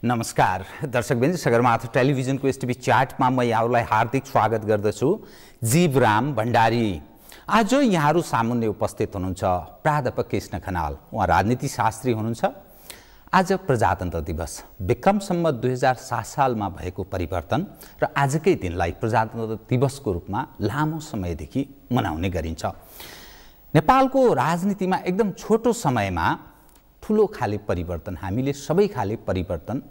नमस्कार दर्शकबिन, सगरमाथा टेलिभिजनको एसटिभी च्याटमा म यहाँहरूलाई हार्दिक स्वागत गर्दछु। जीवराम भण्डारी। आज यहाँहरू सामुन्ने उपस्थित हुनुहुन्छ प्राध्यापक कृष्ण खनाल। उहाँ राजनीतिशास्त्री हुनुहुन्छ। आज प्रजातन्त्र दिवस विक्रम सम्वत 2007 सालमा भएको परिवर्तन र आजकै दिनलाई प्रजातन्त्र दिवसको रूपमा लामो समयदेखि मनाउने गरिन्छ। नेपालको राजनीतिमा एकदम छोटो समयमा ठुलो खाले परिवर्तन, हामीले सबै खाले परिवर्तन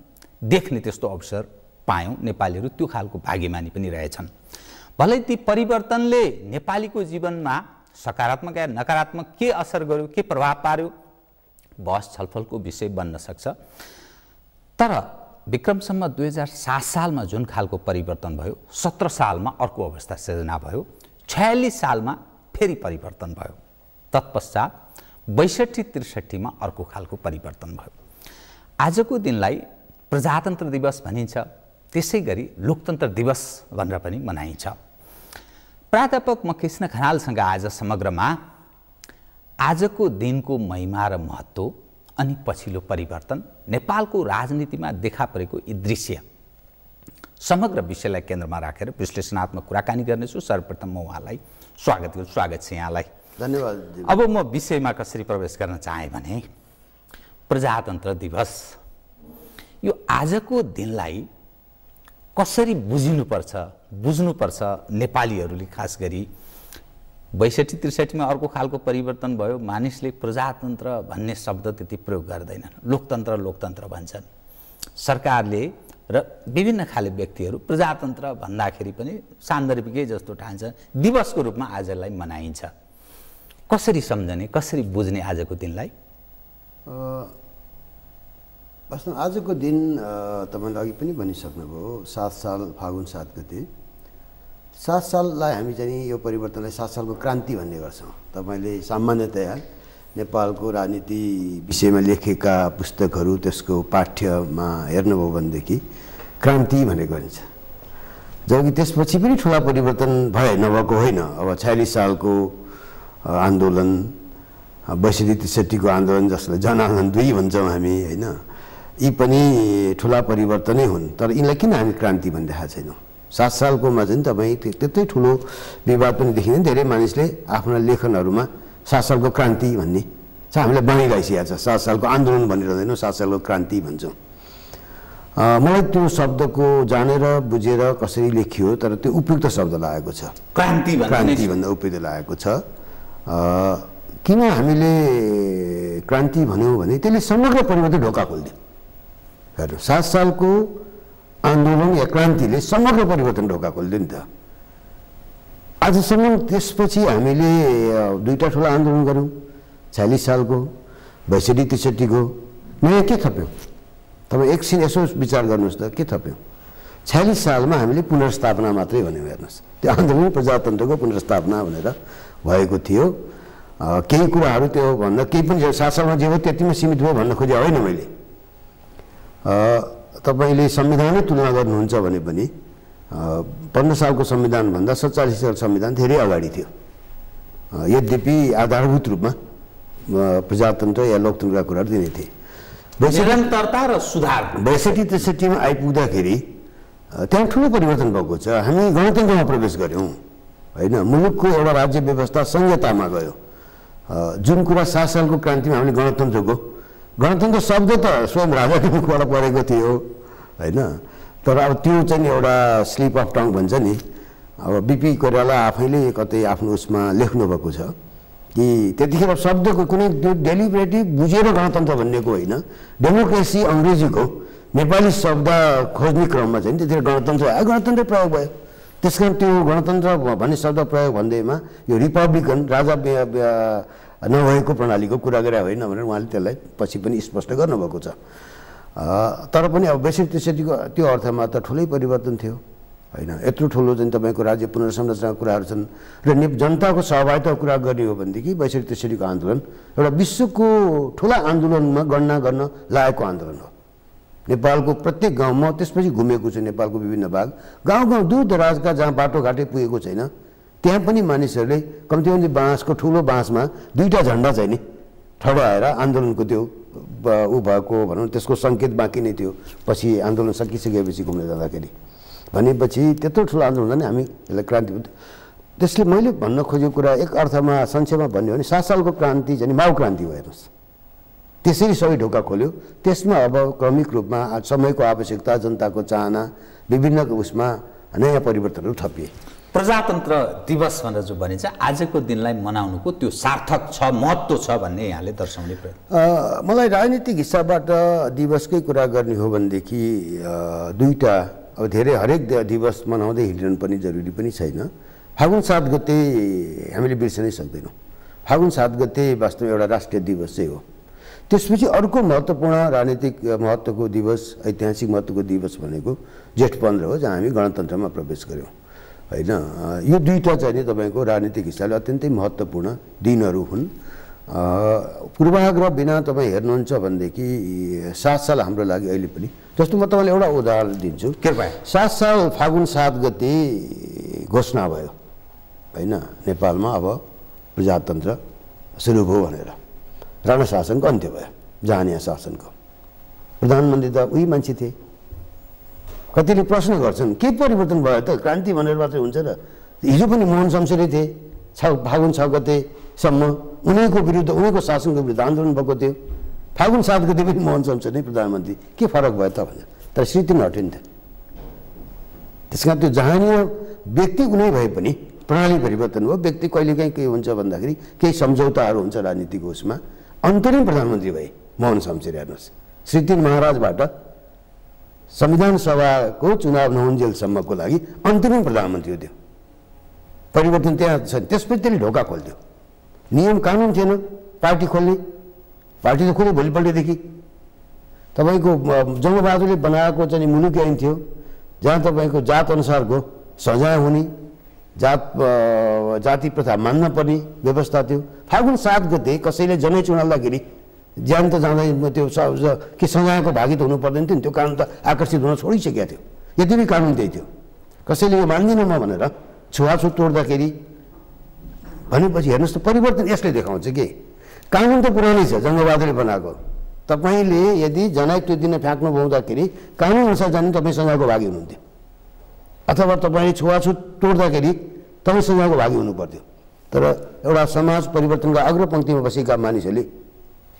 देख्ने त्यस्तो अवसर पायौँ। नेपालीहरू त्यो खालको भाग्यमानी पनि रहेछन्। भलै ती परिवर्तनले नेपालीको जीवनमा सकारात्मक या नकारात्मक के असर गर्यो, के प्रभाव पार्यो, बहस छलफलको विषय बन्न सक्छ। तर विक्रम सम्वत 2007 सालमा जुन खालको परिवर्तन भयो, 17 सालमा अर्को अवस्था सिर्जना भयो, 46 सालमा फेरि परिवर्तन भयो, तत्पश्चात 62-63 मा अर्को खालको परिवर्तन भयो। आजको दिनलाई प्रजातन्त्र दिवस भनिन्छ, त्यसै गरी लोकतन्त्र दिवस भनेर पनि मनाइन्छ। प्राध्यापक म कृष्ण खनालसँग आज समग्रमा आजको दिनको महिमा र महत्त्व अनि पछिल्लो परिवर्तन, नेपालको राजनीतिमा देखा परेको यी दृश्य, समग्र विषयलाई केन्द्रमा राखेर विश्लेषणात्मक कुराकानी गर्नेछु। सर्वप्रथम म उहाँलाई स्वागत गर्छु। स्वागत छ यहाँलाई। धन्यवाद। अब म विषयमा कसरी प्रवेश गर्न चाहे भने प्रजातन्त्र दिवस, यो आजको दिनलाई कसरी बुझ्नुपर्छ नेपालीहरूले। खास गरी 62-63 मा अर्को खालको परिवर्तन भयो। मानिसले प्रजातन्त्र भन्ने शब्द त्यति प्रयोग गर्दैनन्, लोकतन्त्र भन्छन्। सरकारले र विभिन्न खाले व्यक्तिहरू प्रजातन्त्र भन्दाखेरि पनि सान्दर्भिकै जस्तो ठान्छन्। दिवसको रूपमा आजलाई मनाइन्छ। कसरी सम्झने, कसरी बुझ्ने आजको दिनलाई? आजको दिन तपाईँले अघि पनि भनिसक्नुभयो, 7 साल फागुन 7 गते। 7 साललाई हामी चाहिँ यो परिवर्तनलाई 7 सालको क्रान्ति भन्ने गर्छौँ। तपाईँले सामान्यतया नेपालको राजनीति विषयमा लेखेका पुस्तकहरू, त्यसको पाठ्यमा हेर्नुभयो भनेदेखि क्रान्ति भनेको गरिन्छ। जबकि त्यसपछि पनि ठुला परिवर्तन भए नभएको होइन। अब 46 सालको आन्दोलन, 62-63 को आन्दोलन, जसलाई जनआन्दोलन 2 भन्छौँ हामी, होइन, यी पनि ठुला परिवर्तनै हुन्। तर यिनलाई किन हामी क्रान्ति भनिरहेका छैनौँ? 7 सालकोमा चाहिँ तपाईँ त्यत्रै ठुलो विवाद पनि देखिँदैन। धेरै मानिसले आफ्ना लेखनहरूमा 7 सालको क्रान्ति भन्ने चाहिँ हामीलाई बनाइरहेको छ। 7 सालको आन्दोलन भनिरहँदैनौँ, 7 सालको क्रान्ति भन्छौँ। मलाई त्यो शब्दको जानेर बुझेर कसरी लेखियो, तर त्यो उपयुक्त शब्द लागेको छ। क्रान्ति भन्दा उपयुक्त लागेको छ। किन हामीले क्रान्ति भन्यौँ भने त्यसले समग्र परिवर्तन ढोका खोलिदियो। हेर्नु, 7 सालको आन्दोलन या क्रान्तिले समग्र परिवर्तन ढोका खोलिदियो नि त। आजसम्म त्यसपछि हामीले 2टा ठुला आन्दोलन गऱ्यौँ, 46 सालको, 62-63 को। नयाँ के थप्यौँ? तपाईँ एकछिन यसो विचार गर्नुहोस् त, के थप्यौँ? 46 सालमा हामीले पुनर्स्थापना मात्रै भन्यौँ। हेर्नुहोस्, त्यो आन्दोलन प्रजातन्त्रको पुनर्स्थापना भनेर भएको थियो। केही कुराहरू त्यो भन्दा केही पनि 7 सालमा जे हो त्यतिमा सीमित भयो भन्न खोजे होइन मैले। तपाईँले संविधानै तुलना गर्नुहुन्छ भने पनि 15 सालको संविधानभन्दा 47 सालको संविधान धेरै अगाडि थियो। यद्यपि आधारभूत रूपमा प्रजातन्त्र या लोकतन्त्रका कुराहरू दिने थिए। निरन्तरता र सुधार 62-63 मा आइपुग्दाखेरि त्यहाँ ठुलो परिवर्तन भएको छ। हामी गणतन्त्रमा प्रवेश गऱ्यौँ, होइन, मुलुकको एउटा राज्य व्यवस्था संहितामा गयो। जुन कुरा 7 सालको क्रान्तिमा हामीले गणतन्त्र शब्द त स्वयं राजाको मुखबाट परेको थियो, होइन। तर अब त्यो चाहिँ एउटा स्लिप अफ टङ भन्छ नि। अब बिपी कोइराला आफैले कतै आफ्नो उसमा लेख्नुभएको छ कि त्यतिखेर शब्दको कुनै डेलिबरेटिभ बुझेर गणतन्त्र भन्नेको होइन, डेमोक्रेसी अङ्ग्रेजीको नेपाली शब्द खोज्ने क्रममा चाहिँ त्यतिखेर गणतन्त्र प्रयोग भयो। त्यस कारण त्यो गणतन्त्र भन्ने शब्द प्रयोग भन्दैमा यो रिपब्लिकन राजा नभएको प्रणालीको कुरा गरे होइन भनेर उहाँले त्यसलाई पछि पनि स्पष्ट गर्नुभएको छ। तर पनि अब 62-63 को त्यो अर्थमा त ठुलै परिवर्तन थियो, होइन। यत्रो ठुलो चाहिँ तपाईँको राज्य पुनर्संरचनाका कुराहरू छन् र जनताको सहभागिताको कुरा गर्ने हो भनेदेखि 62-63 को आन्दोलन एउटा विश्वको ठुला आन्दोलनमा गणना गर्न लागेको आन्दोलन हो। नेपालको प्रत्येक गाउँमा त्यसपछि घुमेको छु, नेपालको विभिन्न भाग, गाउँ दूर दराजका जहाँ बाटोघाटै पुगेको छैन, त्यहाँ पनि मानिसहरूले कम्ती बाँसको ठुलो बाँसमा 2टा झन्डा चाहिँ नि ठडाएर आन्दोलनको त्यो ऊ भएको भनौँ त्यसको सङ्केत बाँकी नै थियो पछि आन्दोलन सकिसकेपछि घुम्न जाँदाखेरि भनेपछि त्यत्रो ठुलो आन्दोलन हुँदा नि हामी यसलाई क्रान्ति त्यसले मैले भन्न खोजेको कुरा एक अर्थमा संक्षेपमा भन्यो भने 7 सालको क्रान्ति चाहिँ माउ क्रान्ति हो हेर्नुहोस् त्यसरी सबै ढोका खोल्यो त्यसमा अब क्रमिक रूपमा समयको आवश्यकता जनताको चाहना विभिन्न उसमा नयाँ परिवर्तनहरू थपिए प्रजातन्त्र दिवस भनेर जो भनिन्छ आजको दिनलाई मनाउनुको त्यो सार्थक छ महत्त्व छ भन्ने यहाँले दर्शाउने प्रयत्न मलाई राजनीतिक हिसाबबाट दिवसकै कुरा गर्ने हो भनेदेखि दुईटा अब धेरै हरेक दिवस मनाउँदै हिँड्नु पनि जरुरी पनि छैन फागुन 7 गते हामीले बिर्सनै सक्दैनौँ फागुन 7 गते वास्तवमा एउटा राष्ट्रिय दिवस चाहिँ हो त्यसपछि अर्को महत्त्वपूर्ण राजनीतिक महत्त्वको दिवस ऐतिहासिक महत्त्वको दिवस भनेको जेठ 15 हो जहाँ हामी गणतन्त्रमा प्रवेश गऱ्यौँ हैन यो दुईटा चाहिँ नि तपाईको राजनीतिक हिसाबले अत्यन्तै महत्त्वपूर्ण दिनहरू हुन् पूर्वाग्रह बिना तपाईँ हेर्नुहुन्छ भनेदेखि 7 साल हाम्रो लागि अहिले पनि जस्तो म तपाईँलाई एउटा उदाहरण दिन्छु कृपया 7 साल फागुन 7 गते घोषणा भयो हैन नेपालमा अब प्रजातन्त्र सुरु भयो भनेर राणा शासनको अन्त्य भयो जहानिया शासनको प्रधानमन्त्री त उही मान्छे थिए कतिले प्रश्न गर्छन् के परिवर्तन भयो त क्रान्ति भनेर मात्रै हुन्छ र हिजो पनि मोहन शमशेरै थिए फागुन 6 गतेसम्म उनीको विरुद्ध उनीको शासनको विरुद्ध आन्दोलन भएको थियो फागुन 7 गते पनि मोहन शमशेर नै प्रधानमन्त्री के फरक भयो त भने तर स्थिति नहटिन्थ्यो त्यसकारण त्यो जहानिया व्यक्ति कुनै भए पनि प्रणाली परिवर्तन हो व्यक्ति कहिलेकाहीँ के हुन्छ भन्दाखेरि केही सम्झौताहरू हुन्छ राजनीतिक उसमा अन्तरिम प्रधानमन्त्री भए मोहन शमशेर हेर्नुहोस् श्री 3 महाराजबाट संविधान सभाको चुनाव नहुन्जेलसम्मको लागि अन्तरिम प्रधानमन्त्री हो त्यो परिवर्तन त्यहाँ छ त्यसपछि त्यसले ढोका खोल्थ्यो नियम कानुन थिएन पार्टी खोल्ने पार्टी त खोल्यो भोलिपल्टदेखि तपाईँको जङ्गबहादुरले बनाएको चाहिँ मुलुक ऐन थियो जहाँ तपाईँको जात अनुसारको सजाय हुने जाति प्रथा मान्न पर्ने व्यवस्था थियो फागुन 7 गते कसैले जनै चुनाल्दाखेरि ज्यान त जाँदैन त्यो के सजायको भागी त हुनु पर्दैन थियो नि त्यो कानुन त आकर्षित हुन छोडिसकेको थियो यति नै कानुन त्यही थियो कसैले यो मान्दिनँ म भनेर छुवाछुत तोड्दाखेरि भनेपछि हेर्नुहोस् त परिवर्तन यसले देखाउँछ कि कानुन त पुरानै छ जङ्गबहादुरले बनाएको तपाईँले यदि जनाइ त्यो दिन फ्याँक्नु पाउँदाखेरि कानुन अनुसार जाने तपाईँ सजायको भागी हुनुहुन्थ्यो अथवा तपाईँले छुवाछुत तोड्दाखेरि तपाईँ सजायको भागी हुनु पर्थ्यो तर एउटा समाज परिवर्तनका अग्रपङ्क्तिमा बसेका मानिसहरूले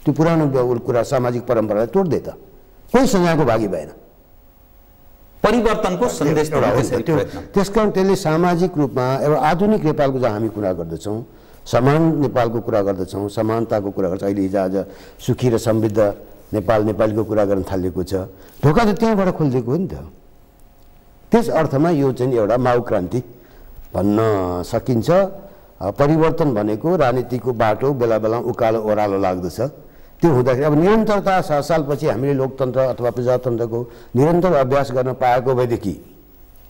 त्यो पुरानो कुरा सामाजिक परम्परालाई तोड्दै त कोही सजायको भागी भएन परिवर्तनको सन्देश त्यसकारण त्यसले सामाजिक रूपमा एउटा आधुनिक नेपालको जहाँ हामी कुरा गर्दछौँ समान नेपालको कुरा गर्दछौँ समानताको कुरा गर्छ अहिले हिजो आज सुखी र समृद्ध नेपालीको कुरा गर्न थालिएको छ ढोका त त्यहाँबाट खोलिदिएको हो नि त त्यस अर्थमा यो चाहिँ एउटा माउ क्रान्ति भन्न सकिन्छ परिवर्तन भनेको राजनीतिको बाटो बेला बेला उकालो ओह्रालो लाग्दछ त्यो हुँदाखेरि अब निरन्तरता 7 सालपछि हामीले लोकतन्त्र अथवा प्रजातन्त्रको निरन्तर अभ्यास गर्न पाएको भएदेखि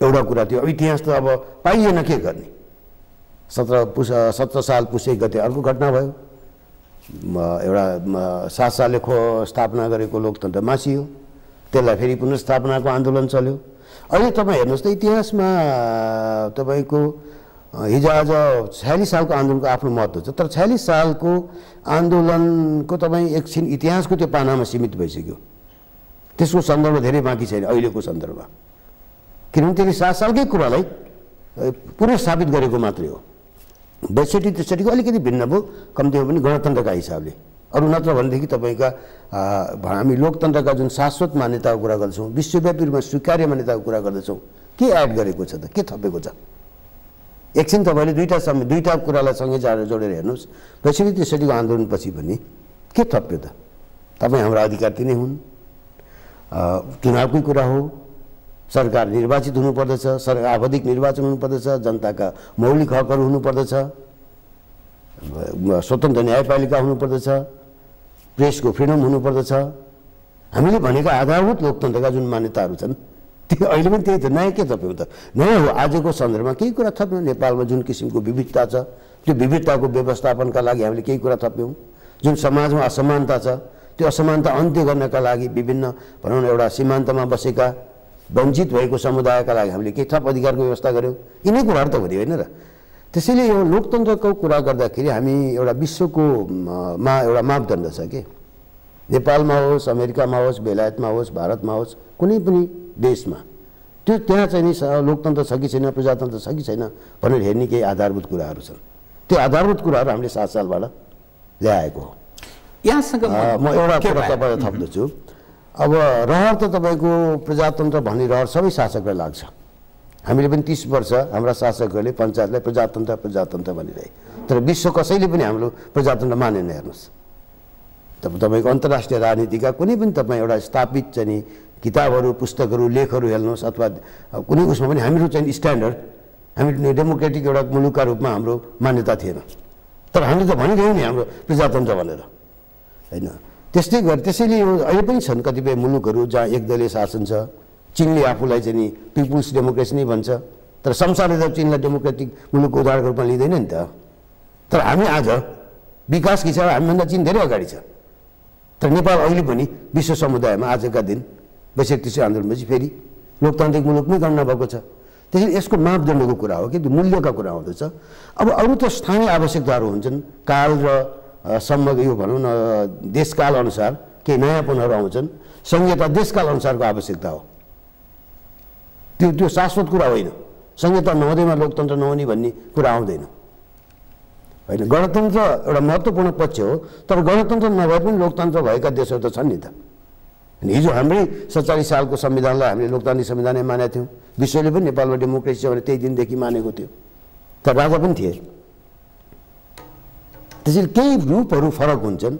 एउटा कुरा थियो अब इतिहास त अब पाइएन के गर्ने 17 साल पुस 1 गते अर्को घटना भयो एउटा 7 सालले स्थापना गरेको लोकतन्त्र मासियो त्यसलाई फेरि पुनर्स्थापनाको आन्दोलन चल्यो अहिले तपाईँ हेर्नुहोस् त इतिहासमा तपाईँको हिजो आज 46 सालको आन्दोलनको आफ्नो महत्त्व छ तर 46 सालको आन्दोलनको तपाईँ एकछिन इतिहासको त्यो पानामा सीमित भइसक्यो त्यसको सन्दर्भ धेरै बाँकी छैन अहिलेको सन्दर्भमा किनभने त्यसले 7 सालकै कुरालाई पुनर्स्थापित गरेको मात्रै हो 62-63को अलिकति भिन्न भयो कम्तीमा पनि गणतन्त्रका हिसाबले अरू नत्र भनेदेखि तपाईँका हामी लोकतन्त्रका जुन शाश्वत मान्यताको कुरा गर्छौँ विश्वव्यापी रूपमा स्वीकार्य मान्यताको कुरा गर्दछौँ के एड गरेको छ त के थपेको छ एकछिन तपाईँले दुईटा कुरालाई सँगै जोडेर हेर्नुहोस् 62-63को आन्दोलनपछि पनि के थप्यो त तपाईँ हाम्रो अधिकार तिनै हुन् चुनावकै कुरा हो सरकार निर्वाचित हुनुपर्दछ आवधिक निर्वाचन हुनुपर्दछ जनताका मौलिक हकहरू हुनुपर्दछ स्वतन्त्र न्यायपालिका हुनुपर्दछ प्रेसको फ्रिडम हुनुपर्दछ हामीले भनेका आधारभूत लोकतन्त्रका जुन मान्यताहरू छन् त्यो अहिले पनि त्यही त नयाँ के थप्यौँ त नयाँ हो आजको सन्दर्भमा केही कुरा थप्यौँ नेपालमा जुन किसिमको विविधता छ त्यो विविधताको व्यवस्थापनका लागि हामीले केही कुरा थप्यौँ जुन समाजमा असमानता छ त्यो असमानता अन्त्य गर्नका लागि विभिन्न भनौँ न एउटा सीमान्तमा बसेका वञ्चित भएको समुदायका लागि हामीले केही थप अधिकारको व्यवस्था गऱ्यौँ यिनै कुराहरू त हो होइन र त्यसैले यो लोकतन्त्रको कुरा गर्दाखेरि हामी एउटा विश्वको एउटा मापदण्ड छ के नेपालमा होस्, अमेरिकामा होस्, बेलायतमा होस्, भारतमा होस्, कुनै पनि देशमा त्यो त्यहाँ चाहिँ नि लोकतन्त्र छ कि छैन, प्रजातन्त्र छ कि छैन भनेर हेर्ने केही आधारभूत कुराहरू छन्। त्यो आधारभूत कुराहरू हामीले 7 सालबाट ल्याएको हो। यहाँसँग म एउटा कुरा तपाईँलाई थप्दछु। अब रहर त तपाईँको प्रजातन्त्र भन्ने रहर सबै शासकलाई लाग्छ। हामीले पनि 30 वर्ष हाम्रा शासकहरूले पञ्चायतलाई प्रजातन्त्र भनिरहे, तर विश्व कसैले पनि हाम्रो प्रजातन्त्र मानेन। हेर्नुहोस्, तपाईँको अन्तर्राष्ट्रिय राजनीतिका कुनै पनि तपाईँ एउटा स्थापित चाहिँ नि किताबहरू, पुस्तकहरू, लेखहरू हेर्नुहोस् अथवा कुनै उसमा पनि हाम्रो चाहिँ स्ट्यान्डर्ड, हामी डेमोक्रेटिक एउटा मुलुकका रूपमा हाम्रो मान्यता थिएन। तर हामीले त भनिरह्यौँ नि हाम्रो प्रजातन्त्र भनेर, होइन? त्यस्तै गरी त्यसैले अहिले पनि छन् कतिपय मुलुकहरू जहाँ एकदलीय शासन छ। चीनले आफूलाई चाहिँ नि पिपुल्स डेमोक्रेसी नै भन्छ, तर संसारले त चीनलाई डेमोक्रेटिक मुलुकको उदाहरणको रूपमा लिँदैन नि त। तर हामी आज विकासको हिसाबले हामीभन्दा चीन धेरै अगाडि छ। तर नेपाल अहिले पनि विश्व समुदायमा आजका दिन वैश्विक कृषि आन्दोलनपछि फेरि लोकतान्त्रिक मुलुकमै गणना भएको छ। त्यसैले यसको मापदण्डको कुरा हो कि मूल्यका कुरा आउँदछ। अब अरू त स्थानीय आवश्यकताहरू हुन्छन्, काल र सम्म यो भनौँ न देशकाल अनुसार केही नयाँपनहरू आउँछन्। संहिता देशकाल अनुसारको आवश्यकता हो, त्यो शाश्वत कुरा होइन। संहिता नहुँदैमा लोकतन्त्र नहुने भन्ने कुरा आउँदैन, होइन? गणतन्त्र एउटा महत्त्वपूर्ण पक्ष हो, तर गणतन्त्र नभए पनि लोकतन्त्र भएका देशहरू त छन् नि त। हिजो हाम्रै 47 सालको संविधानलाई हामीले लोकतान्त्रिक संविधानै मानेका थियौँ। विश्वले पनि नेपालमा डेमोक्रेसी छ भने त्यही दिनदेखि मानेको थियो, तर राजा पनि थिए। त्यसैले केही रूपहरू फरक हुन्छन्,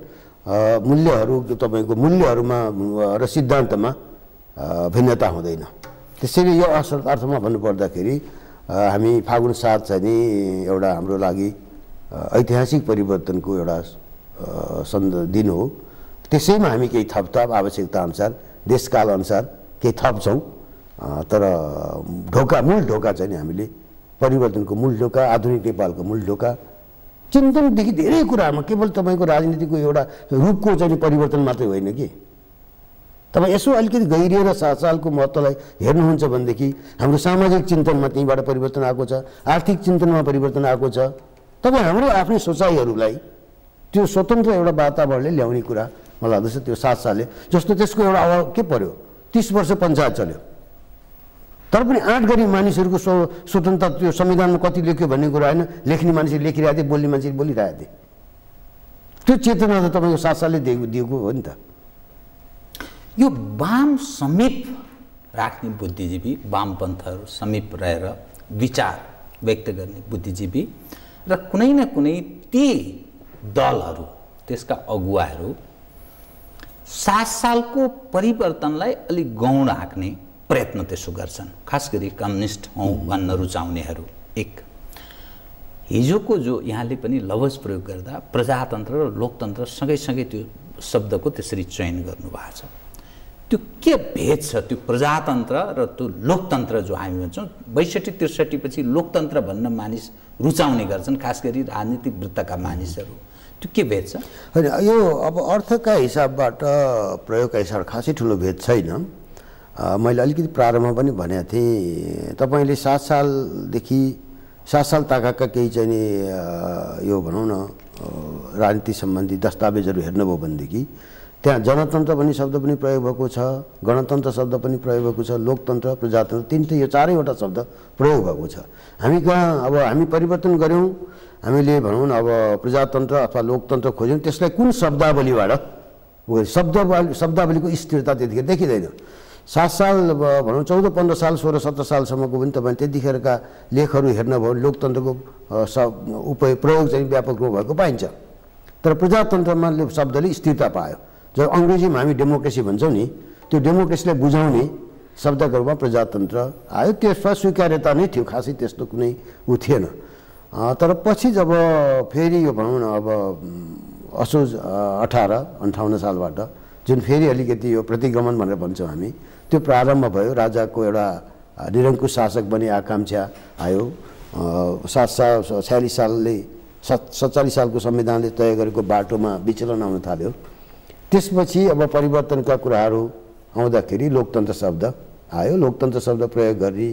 मूल्यहरू तपाईँको मूल्यहरूमा र सिद्धान्तमा भिन्नता हुँदैन। त्यसैले यो अर्थमा भन्नुपर्दाखेरि हामी फागुन 7 चाहिँ नि एउटा हाम्रो लागि ऐतिहासिक परिवर्तनको एउटा दिन हो। त्यसैमा हामी केही थपथाप आवश्यकता अनुसार देशकाल अनुसार केही थप्छौँ, तर मूल ढोका चाहिँ नि हामीले परिवर्तनको मूल ढोका, आधुनिक नेपालको मूल ढोका चिन्तनदेखि धेरै कुरामा केवल तपाईँको राजनीतिको एउटा रूपको चाहिँ परिवर्तन मात्रै होइन कि। तपाईँ यसो अलिकति गहिरिएर 7 सालको महत्त्वलाई हेर्नुहुन्छ भनेदेखि हाम्रो सामाजिक चिन्तनमा त्यहीँबाट परिवर्तन आएको छ, आर्थिक चिन्तनमा परिवर्तन आएको छ। तपाईँ हाम्रो आफ्नै सोचाइहरूलाई त्यो स्वतन्त्र एउटा वातावरणले ल्याउने कुरा मलाई लाग्दछ त्यो 7 सालले। जस्तो त्यसको एउटा के पर्यो, 30 वर्ष पञ्चायत चल्यो, तर पनि 8 गरी मानिसहरूको स्वतन्त्रता त्यो संविधानमा कति लेख्यो भन्ने कुरा होइन। लेख्ने मान्छे लेखिरहेको थिए, बोल्ने मान्छे बोलिरहेको थिए। त्यो चेतना त तपाईँको 7 सालले दिएको हो नि त। यो वाम समीप राख्ने बुद्धिजीवी, वामपन्थहरू समीप रहेर विचार व्यक्त गर्ने बुद्धिजीवी र कुनै न कुनै ती दलहरू, त्यसका अगुवाहरू 7 सालको परिवर्तनलाई अलिक गौण हाँक्ने प्रयत्न त्यसो गर्छन्, खास गरी कम्युनिस्ट हौँ भन्न रुचाउनेहरू। एक हिजोको जो यहाँले पनि लवज प्रयोग गर्दा प्रजातन्त्र र लोकतन्त्र सँगैसँगै त्यो शब्दको त्यसरी चयन गर्नुभएको छ। त्यो के भेद छ त्यो प्रजातन्त्र र त्यो लोकतन्त्र जो हामी भन्छौँ? 62-63 पछि लोकतन्त्र भन्न मानिस रुचाउने गर्छन्, खास गरी राजनीतिक वृत्तका मानिसहरू। त्यो के भेद छ? होइन, यो अब अर्थका हिसाबबाट प्रयोगका हिसाबबाट खासै ठुलो भेद छैन। मैले अलिकति प्रारम्भमा पनि भनेको थिएँ, तपाईँले 7 सालदेखि 7 साल ताकाका केही चाहिँ नि यो भनौँ न राजनीति सम्बन्धी दस्तावेजहरू हेर्नुभयो भनेदेखि त्यहाँ जनतन्त्र भन्ने शब्द पनि प्रयोग भएको छ, गणतन्त्र शब्द पनि प्रयोग भएको छ, लोकतन्त्र, प्रजातन्त्र, यो चारैवटा शब्द प्रयोग भएको छ। हामी कहाँ अब हामी परिवर्तन गऱ्यौँ, हामीले भनौँ न अब प्रजातन्त्र अथवा लोकतन्त्र खोज्यौँ, त्यसलाई कुन शब्दावलीबाट शब्दावलीको स्थिरता त्यतिखेर देखिँदैन। 7 साल भनौँ 14-15 साल 16-17 सालसम्मको पनि तपाईँ त्यतिखेरका लेखहरू हेर्नुभयो लोकतन्त्रको प्रयोग चाहिँ व्यापक रूपमा भएको पाइन्छ। तर प्रजातन्त्रमा शब्दले स्थिरता पायो। जब अङ्ग्रेजीमा हामी डेमोक्रेसी भन्छौँ नि, त्यो डेमोक्रेसीलाई बुझाउने शब्दको रूपमा प्रजातन्त्र आयो। त्यसमा स्वीकार्यता नै थियो, खासै त्यस्तो कुनै ऊ थिएन। तर पछि जब फेरि यो भनौँ न अब असोज 1858 सालबाट जुन फेरि अलिकति यो प्रतिगमन भनेर भन्छौँ हामी, त्यो प्रारम्भ भयो। राजाको एउटा निरङ्कुश शासक बन्ने आकाङ्क्षा आयो। 47 सालले 47 सालको संविधानले तय गरेको बाटोमा विचलन आउन थाल्यो। त्यसपछि अब परिवर्तनका कुराहरू आउँदाखेरि लोकतन्त्र शब्द आयो। लोकतन्त्र शब्द प्रयोग गरी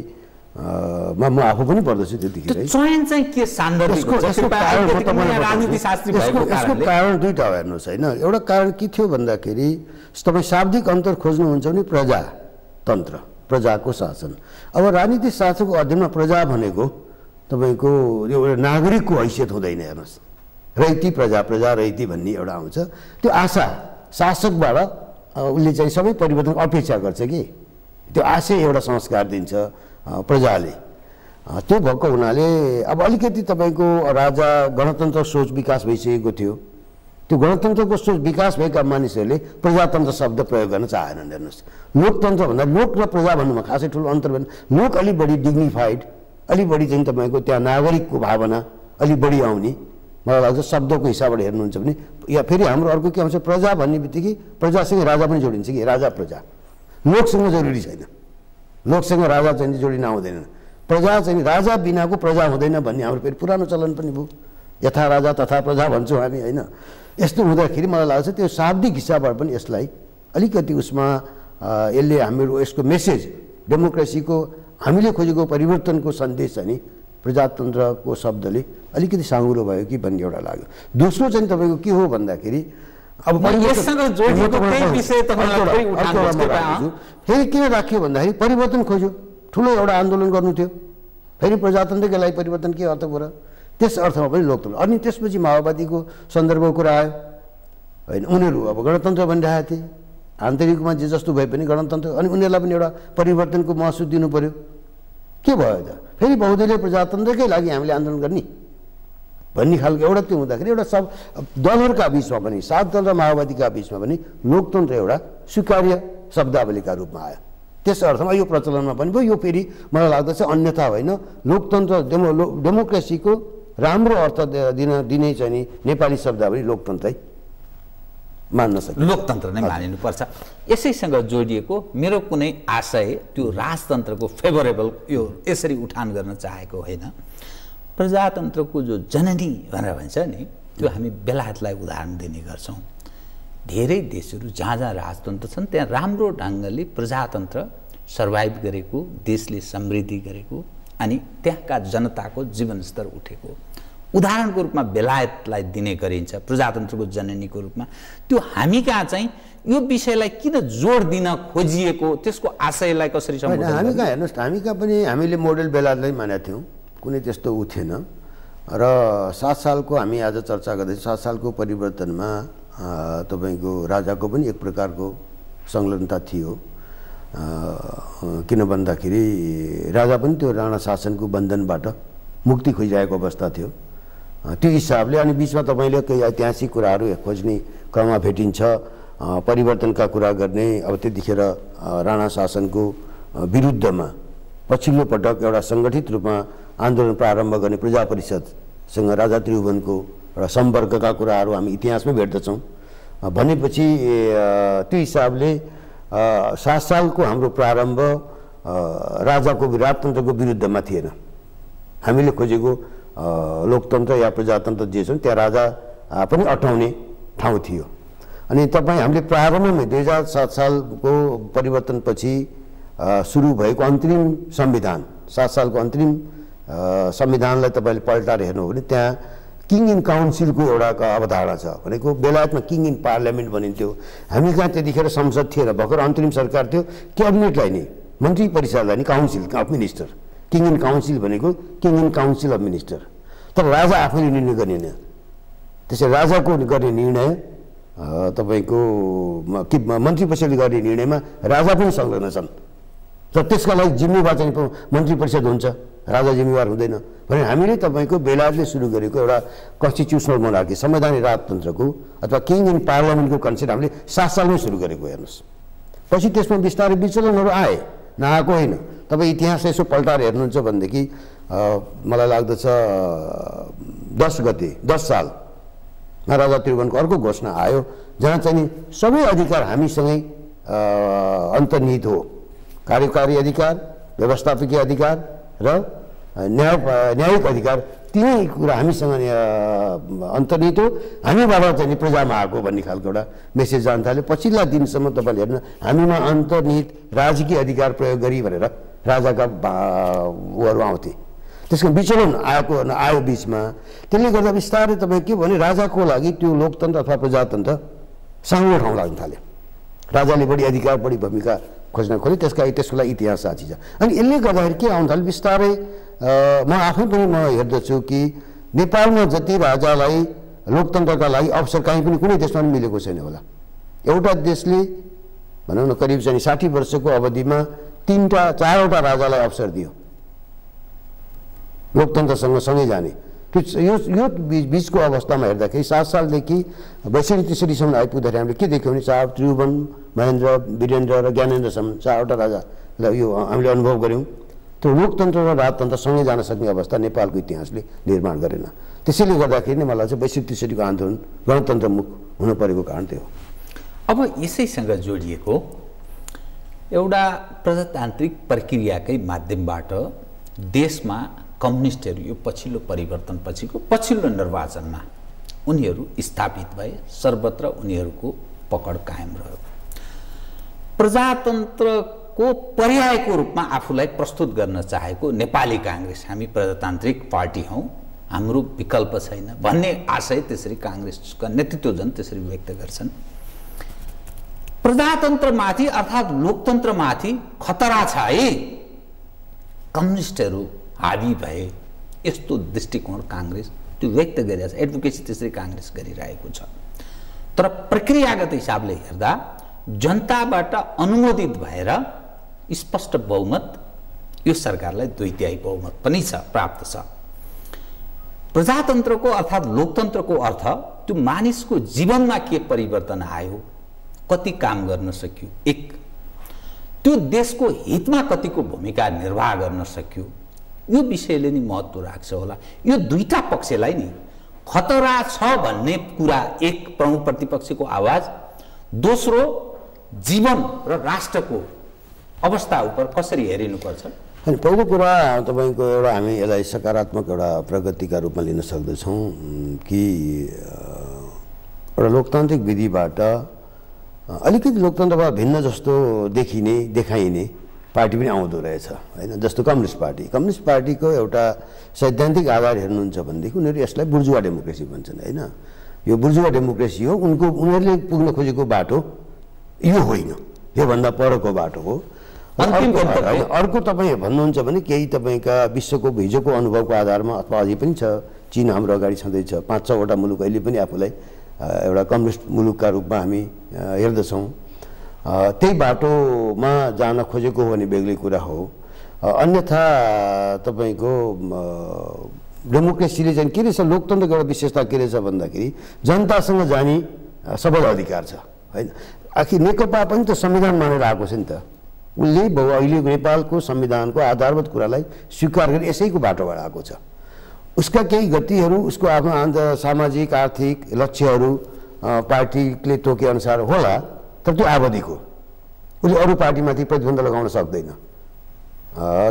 मा म आफू पनि पर्दछु त्यतिखेर है। चयन चाहिँ के सान्दर्भिक हुन्छ? यसको राजनीतिशास्त्री भएको कारणले कारण दुईटा हो हेर्नुहोस् होइन। एउटा कारण के थियो भन्दाखेरि तपाईँ शाब्दिक अन्तर खोज्नुहुन्छ भने प्रजातन्त्र, प्रजाको शासन। अब राजनीतिक शासनको अध्ययनमा प्रजा भनेको तपाईँको एउटा नागरिकको हैसियत हुँदैन। हेर्नुहोस्, रैती प्रजा, प्रजा रैती भन्ने एउटा आउँछ। त्यो आशा शासकबाट उसले चाहिँ सबै परिवर्तन अपेक्षा गर्छ कि त्यो आशय एउटा संस्कार दिन्छ प्रजाले। त्यो भएको हुनाले अब अलिकति तपाईँको राजा गणतन्त्र सोच विकास भइसकेको थियो। त्यो गणतन्त्रको सोच विकास भएका मानिसहरूले प्रजातन्त्र शब्द प्रयोग गर्न चाहेनन्। हेर्नुहोस्, लोकतन्त्र भन्दा लोक र प्रजा भन्नुमा खासै ठुलो अन्तर भएन। लोक अलिक बढी डिग्निफाइड, अलिक बढी चाहिँ तपाईँको त्यहाँ नागरिकको भावना अलिक बढी आउने। मलाई लाग्छ शब्दको हिसाबबाट हेर्नुहुन्छ भने या फेरि हाम्रो अर्को के आउँछ, प्रजा भन्ने बित्तिकै प्रजासँग राजा पनि जोडिन्छ कि राजा प्रजा। लोकसँग जरुरी छैन, लोकसँग राजा चाहिँ जोडिन आउँदैन। प्रजा चाहिँ राजा बिनाको प्रजा हुँदैन भन्ने हाम्रो फेरि पुरानो चलन पनि भयो। यथा राजा तथा प्रजा भन्छौँ हामी होइन। यस्तो हुँदाखेरि मलाई लाग्छ त्यो शाब्दिक हिसाबबाट पनि यसलाई अलिकति उसमा यसले हाम्रो यसको मेसेज डेमोक्रेसीको हामीले खोजेको परिवर्तनको सन्देश चाहिँ नि प्रजातन्त्रको शब्दले अलिकति साँगुरो भयो कि भन्ने एउटा लाग्यो। दोस्रो चाहिँ तपाईँको के हो भन्दाखेरि अब फेरि किन राख्यो भन्दाखेरि परिवर्तन खोज्यो, ठुलो एउटा आन्दोलन गर्नु थियो। फेरि प्रजातन्त्रकै लागि परिवर्तन के अर्थ भयो र? त्यस अर्थमा पनि लोकतन्त्र। अनि त्यसपछि माओवादीको सन्दर्भको कुरा आयो होइन। उनीहरू अब गणतन्त्र भनिरहेका थिए, आन्तरिकमा जे जस्तो भए पनि गणतन्त्र। अनि उनीहरूलाई पनि एउटा परिवर्तनको महसुस दिनु पर्यो। के भयो त? फेरि बहुदलीय प्रजातन्त्रकै लागि हामीले आन्दोलन गर्ने भन्ने खालको एउटा त्यो हुँदाखेरि एउटा सब दलहरूका बिचमा पनि, 7 दल र माओवादीका बिचमा पनि लोकतन्त्र एउटा स्वीकार्य शब्दावलीका रूपमा आयो। त्यस अर्थमा यो प्रचलनमा पनि भयो। यो फेरि मलाई लाग्दछ अन्यथा होइन, लोकतन्त्र डेमोक्रेसीको राम्रो अर्थ दिने चाहिँ नि नेपाली शब्दावली लोकतन्त्रै मान्न सक्छ, लोकतन्त्र नै मानिनुपर्छ। यसैसँग जोडिएको मेरो कुनै आशय त्यो राजतन्त्रको फेभरेबल यो यसरी उठान गर्न चाहेको होइन। प्रजातन्त्रको जो जननी भनेर भन्छ नि, त्यो हामी बेलायतलाई उदाहरण दिने गर्छौँ। धेरै देशहरू जहाँ जहाँ राजतन्त्र छन् त्यहाँ राम्रो ढङ्गले प्रजातन्त्र सर्भाइभ गरेको, देशले समृद्धि गरेको अनि त्यहाँका जनताको जीवनस्तर उठेको उदाहरणको रूपमा बेलायतलाई दिने गरिन्छ प्रजातन्त्रको जननीको रूपमा। त्यो हामी कहाँ चाहिँ यो विषयलाई किन जोड दिन खोजिएको, त्यसको आशयलाई कसरी सम्बोधन? हामी कहाँ हेर्नुहोस्, हामी कहाँ पनि हामीले मोडेल बेलायतलाई मानेका थियौँ, कुनै त्यस्तो उ थिएन। र 7 सालको हामी आज चर्चा गर्दैछौँ, 7 सालको परिवर्तनमा तपाईँको राजाको पनि एक प्रकारको संलग्नता थियो। किन भन्दाखेरि राजा पनि त्यो राणा शासनको बन्धनबाट मुक्ति खोजिरहेको अवस्था थियो। त्यो हिसाबले अनि बिचमा तपाईँले केही ऐतिहासिक कुराहरू खोज्ने क्रममा भेटिन्छ, परिवर्तनका कुरा गर्ने। अब त्यतिखेर राणा शासनको विरुद्धमा पछिल्लो पटक एउटा सङ्गठित रूपमा आन्दोलन प्रारम्भ गर्ने प्रजा परिषदसँग राजा त्रिभुवनको एउटा सम्पर्कका कुराहरू हामी इतिहासमै भेट्दछौँ। भनेपछि त्यो हिसाबले 7 सालको हाम्रो प्रारम्भ राजाको राजतन्त्रको विरुद्धमा थिएन। हामीले खोजेको लोकतन्त्र या प्रजातन्त्र जे छन् त्यहाँ राजा पनि अटाउने ठाउँ थियो। अनि हामीले प्रारम्भमै 2007 सालको परिवर्तनपछि सुरु भएको अन्तिम संविधान, 7 सालको अन्तिम संविधानलाई तपाईँले पल्टाएर हेर्नु हो भने त्यहाँ किङ इन काउन्सिलको एउटा अवधारणा छ। भनेको बेलायतमा किङ इन पार्लियामेन्ट भनिन्थ्यो। हामी कहाँ त्यतिखेर संसद थिएन, भर्खर अन्तरिम सरकार थियो। क्याबिनेटलाई नि, मन्त्री परिषदलाई नि council of minister, king in council भनेको king in council of minister. तर राजा आफैले निर्णय गर्ने होइन। त्यसै राजाको गर्ने निर्णय तपाईँको मन्त्री परिषदले गर्ने निर्णयमा राजा पनि संलग्न छन्। र त्यसका लागि जिम्मेवार चाहिँ मन्त्री परिषद हुन्छ, राजा जिम्मेवार हुँदैन। भने हामीले तपाईँको बेलायतले सुरु गरेको एउटा कन्स्टिट्युसनल मोनार्की, संवैधानिक राजतन्त्रको अथवा किङ इन पार्लियामेन्टको कन्सेप्ट हामीले 7 सालमै सुरु गरेको हेर्नुहोस्। पछि त्यसमा बिस्तारै विचलनहरू आए, नआएको होइन। तपाईँ इतिहास यसो पल्टाएर हेर्नुहुन्छ भनेदेखि मलाई लाग्दछ 10 सालमा राजा त्रिभुवनको अर्को घोषणा आयो जहाँ चाहिँ नि सबै अधिकार हामीसँगै अन्तर्निहित हो। कार्यकारी अधिकार, व्यवस्थापकीय अधिकार र न्यायिक अधिकार, तिनै कुरा हामीसँग अन्तर्निहित हो। हामीबाट चाहिँ प्रजामा आएको भन्ने खालको एउटा मेसेज जान थाल्यो। पछिल्ला दिनसम्म तपाईँले हेर्नु हामीमा अन्तर्निहित राजकीय अधिकार प्रयोग गरी भनेर राजाका उहरू आउँथे। त्यसको विचलन आयो बिचमा। त्यसले गर्दा बिस्तारै तपाईँ के भने राजाको लागि त्यो लोकतन्त्र अथवा प्रजातन्त्र सानो ठाउँ लाग्न थाल्यो। राजाले बढी अधिकार बढी भूमिका खोज्न खोज्यो, त्यसको लागि इतिहास साक्षी छ। अनि यसले गर्दाखेरि के आउन थाल्यो बिस्तारै म आफै पनि म हेर्दछु कि नेपालमा जति राजालाई लोकतन्त्रका लागि अवसर कहीँ पनि कुनै देशमा पनि मिलेको छैन होला। एउटा देशले भनौँ न करिब चाहिँ 60 वर्षको अवधिमा 4वटा राजालाई अवसर दियो लोकतन्त्रसँग सँगै जाने। यो बिचको अवस्थामा हेर्दाखेरि 7 सालदेखि 62-63सम्म आइपुग्दाखेरि हामीले के देख्यौँ भने त्रिभुवन, महेन्द्र, वीरेन्द्र र ज्ञानेन्द्रसम्म 4वटा राजालाई यो हामीले अनुभव गऱ्यौँ। त्यो लोकतन्त्र र राजतन्त्र सँगै जान सक्ने अवस्था नेपालको इतिहासले निर्माण गरेन। त्यसैले गर्दाखेरि नै मलाई चाहिँ 62-63को आन्दोलन गणतन्त्रमुख हुन परेको कारण त्यो हो। अब यसैसँग जोडिएको एउटा प्रजातान्त्रिक प्रक्रियाकै माध्यमबाट देशमा कम्युनिस्टहरू यो पछिल्लो परिवर्तनपछिको पछिल्लो निर्वाचनमा उनीहरू स्थापित भए, सर्वत्र उनीहरूको पकड कायम रह्यो। प्रजातन्त्रको पर्यायको रूपमा आफूलाई प्रस्तुत गर्न चाहेको नेपाली काङ्ग्रेस, हामी प्रजातान्त्रिक पार्टी हौँ, हाम्रो विकल्प छैन भन्ने आशय त्यसरी काङ्ग्रेसका नेतृत्वजन त्यसरी व्यक्त गर्छन्। प्रजातन्त्रमाथि अर्थात् लोकतन्त्रमाथि खतरा छ है, कम्युनिस्टहरू हावी भए, यस्तो दृष्टिकोण काङ्ग्रेस त्यो व्यक्त गरिरहेको छ, एडभोकेसी त्यसरी काङ्ग्रेस गरिरहेको छ। तर प्रक्रियागत हिसाबले हेर्दा जनताबाट अनुमोदित भएर स्पष्ट बहुमत यो सरकारलाई 2/3 बहुमत पनि छ, प्राप्त छ। प्रजातन्त्रको अर्थात् लोकतन्त्रको अर्थ त्यो मानिसको जीवनमा के परिवर्तन आयो, कति काम गर्न सक्यो, एक त्यो देशको हितमा कतिको भूमिका निर्वाह गर्न सक्यो, यो विषयले नि महत्त्व राख्छ होला। यो दुईटा पक्षलाई नि खतरा छ भन्ने कुरा एक प्रमुख प्रतिपक्षको आवाज, दोस्रो जीवन र राष्ट्रको अवस्था उप कसरी हेरिनुपर्छ। अनि पहिलो कुरा तपाईँको एउटा हामी यसलाई सकारात्मक एउटा प्रगतिका रूपमा लिन सक्दछौँ कि एउटा लोकतान्त्रिक विधिबाट अलिकति लोकतन्त्रबाट भिन्न जस्तो देखाइने पार्टी पनि आउँदो रहेछ होइन। जस्तो कम्युनिस्ट पार्टीको एउटा सैद्धान्तिक आधार हेर्नुहुन्छ भनेदेखि उनीहरू यसलाई बुर्जुवा डेमोक्रेसी भन्छन् होइन। यो बुर्जुवा डेमोक्रेसी हो, उनीहरूले पुग्न खोजेको बाटो यो होइन, योभन्दा परको बाटो हो। अर्को तपाईँ भन्नुहुन्छ भने केही तपाईँका विश्वको हिजोको अनुभवको आधारमा अथवा अझै पनि छ, चीन हाम्रो अगाडि छँदैछ, 5-6वटा मुलुक अहिले पनि आफूलाई एउटा कम्युनिस्ट मुलुकका रूपमा हामी हेर्दछौँ। त्यही बाटोमा जान खोजेको हो भने बेग्लै कुरा हो। अन्यथा तपाईँको डेमोक्रेसीले चाहिँ के रहेछ, लोकतन्त्रको एउटा विशेषता के रहेछ भन्दाखेरि जनतासँग जाने सबल अधिकार छ होइन। आखिर नेकपा पनि त संविधान मानेर आएको छ नि त, उसले अहिले नेपालको संविधानको आधारभूत कुरालाई स्वीकार गरी यसैको बाटोबाट आएको छ। उसका केही गतिहरू, उसको आफ्नो सामाजिक आर्थिक लक्ष्यहरू पार्टीले तोके अनुसार होला, तर त्यो आवधिक हो, उसले अरू पार्टीमाथि प्रतिबन्ध लगाउन सक्दैन।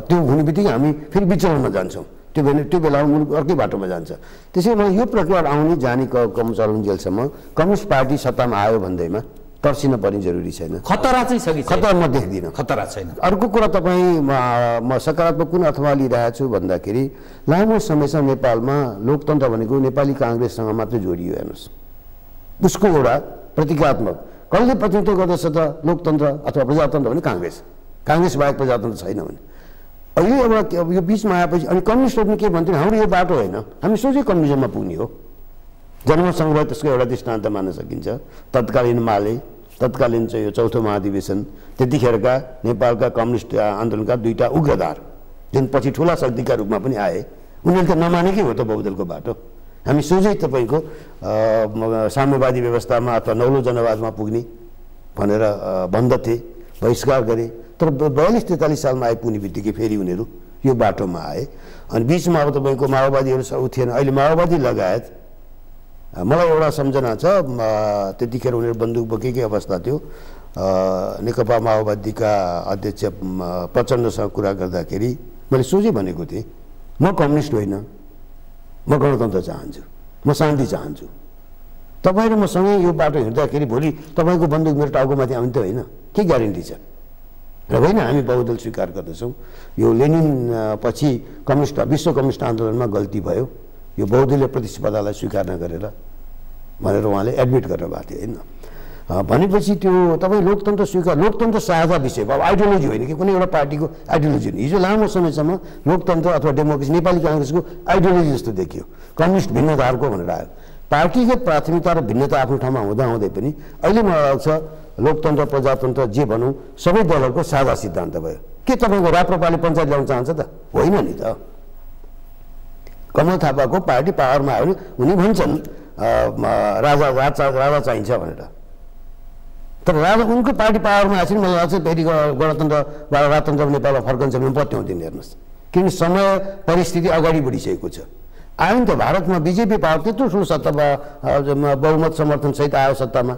त्यो हुने बित्तिकै हामी फेरि विचलनमा जान्छौँ, त्यो बेलामा मुलुक अर्कै बाटोमा जान्छ। त्यसैले मलाई यो प्रक्रिया आउने जाने कम चलुन्जेलसम्म कम्युनिस्ट पार्टी सत्तामा आयो भन्दैमा तर्सिन पर्ने जरुरी छैन। खतरा चाहिँ छ कि खतरा म देख्दिनँ, खतरा छैन। अर्को कुरा तपाईँ म सकारात्मक कुन अथवा लिइरहेको छु भन्दाखेरि लामो समयसम्म नेपालमा लोकतन्त्र भनेको नेपाली काङ्ग्रेससँग मात्रै जोडियो। हेर्नुहोस्, उसको एउटा प्रतीकात्मक कसले प्रतिनिधित्व गर्दछ त लोकतन्त्र अथवा प्रजातन्त्र भने काङ्ग्रेस बाहेक प्रजातन्त्र छैन भने। अहिले एउटा यो बिचमा आएपछि अनि कम्युनिस्टहरूले के भन्थ्यो, हाम्रो यो बाटो होइन, हामी सोझै कम्युनिजममा पुग्ने हो। जनमतसङ्ग्रह त्यसको एउटा दृष्टान्त मान्न सकिन्छ। तत्कालीन माले, तत्कालीन चाहिँ यो चौथो महाधिवेशन, त्यतिखेरका नेपालका कम्युनिस्ट आन्दोलनका दुईटा उग्रधार जुन पछि ठुला शक्तिका रूपमा पनि आए, उनीहरूले त नमानेकै हो त बहुदलको बाटो। हामी सोझै तपाईँको साम्यवादी व्यवस्थामा अथवा नौलो जनवादमा पुग्ने भनेर भन्दथे, बहिष्कार गरे। तर 42-43 सालमा आइपुग्ने बित्तिकै फेरि उनीहरू यो बाटोमा आए। अनि बिचमा अब तपाईँको माओवादीहरू उठिएन। अहिले माओवादी लगायत मलाई एउटा सम्झना छ, त्यतिखेर उनीहरू बन्दुक बोकेकै अवस्था थियो। नेकपा माओवादीका अध्यक्ष प्रचण्डसँग कुरा गर्दाखेरि मैले सोझै भनेको थिएँ, म कम्युनिस्ट होइन, म गणतन्त्र चाहन्छु, म शान्ति चाहन्छु। तपाईँ र मसँगै यो बाटो हिँड्दाखेरि भोलि तपाईँको बन्दुक मेरो टाउकोमाथि आउने त होइन, के ग्यारेन्टी छ? र होइन हामी बहुदल स्वीकार गर्दछौँ, यो लेनिन पछि कम्युनिस्ट विश्व कम्युनिस्ट आन्दोलनमा गल्ती भयो, यो बहुदलीय प्रतिस्पर्धालाई स्वीकार नगरेर भनेर उहाँले एडमिट गरेर भएको थियो होइन। भनेपछि त्यो तपाईँ लोकतन्त्र स्वीकार, लोकतन्त्र साझा विषय अब आइडियोलोजी होइन कि कुनै एउटा पार्टीको आइडियोलोजी होइन। हिजो लामो समयसम्म लोकतन्त्र अथवा डेमोक्रेसी नेपाली काङ्ग्रेसको आइडियोलोजी जस्तो देखियो, कम्युनिस्ट भिन्नताहरूको भनेर आयो। पार्टीगत प्राथमिकता र भिन्नता आफ्नो ठाउँमा हुँदाहुँदै पनि अहिले मलाई लाग्छ लोकतन्त्र प्रजातन्त्र जे भनौँ सबै दलहरूको साझा सिद्धान्त भयो। के तपाईँको राप्रपाले पञ्चायत ल्याउन चाहन्छ त? होइन नि त। कमल थापाको पार्टी पावरमा आयो भने उनी भन्छन् राजा चाहिन्छ भनेर, तर राजा उनको पार्टी पावरमा आएपछि मलाई लाग्छ फेरि गणतन्त्र वा राजतन्त्र नेपालमा फर्कन्छ भने पत्याउँदैन। हेर्नुहोस् किन समय परिस्थिति अगाडि बढिसकेको छ। आयो नि त भारतमा बिजेपी पावर त्यत्रो ठुलो सत्तामा बहुमत समर्थन सहित आयो सत्तामा,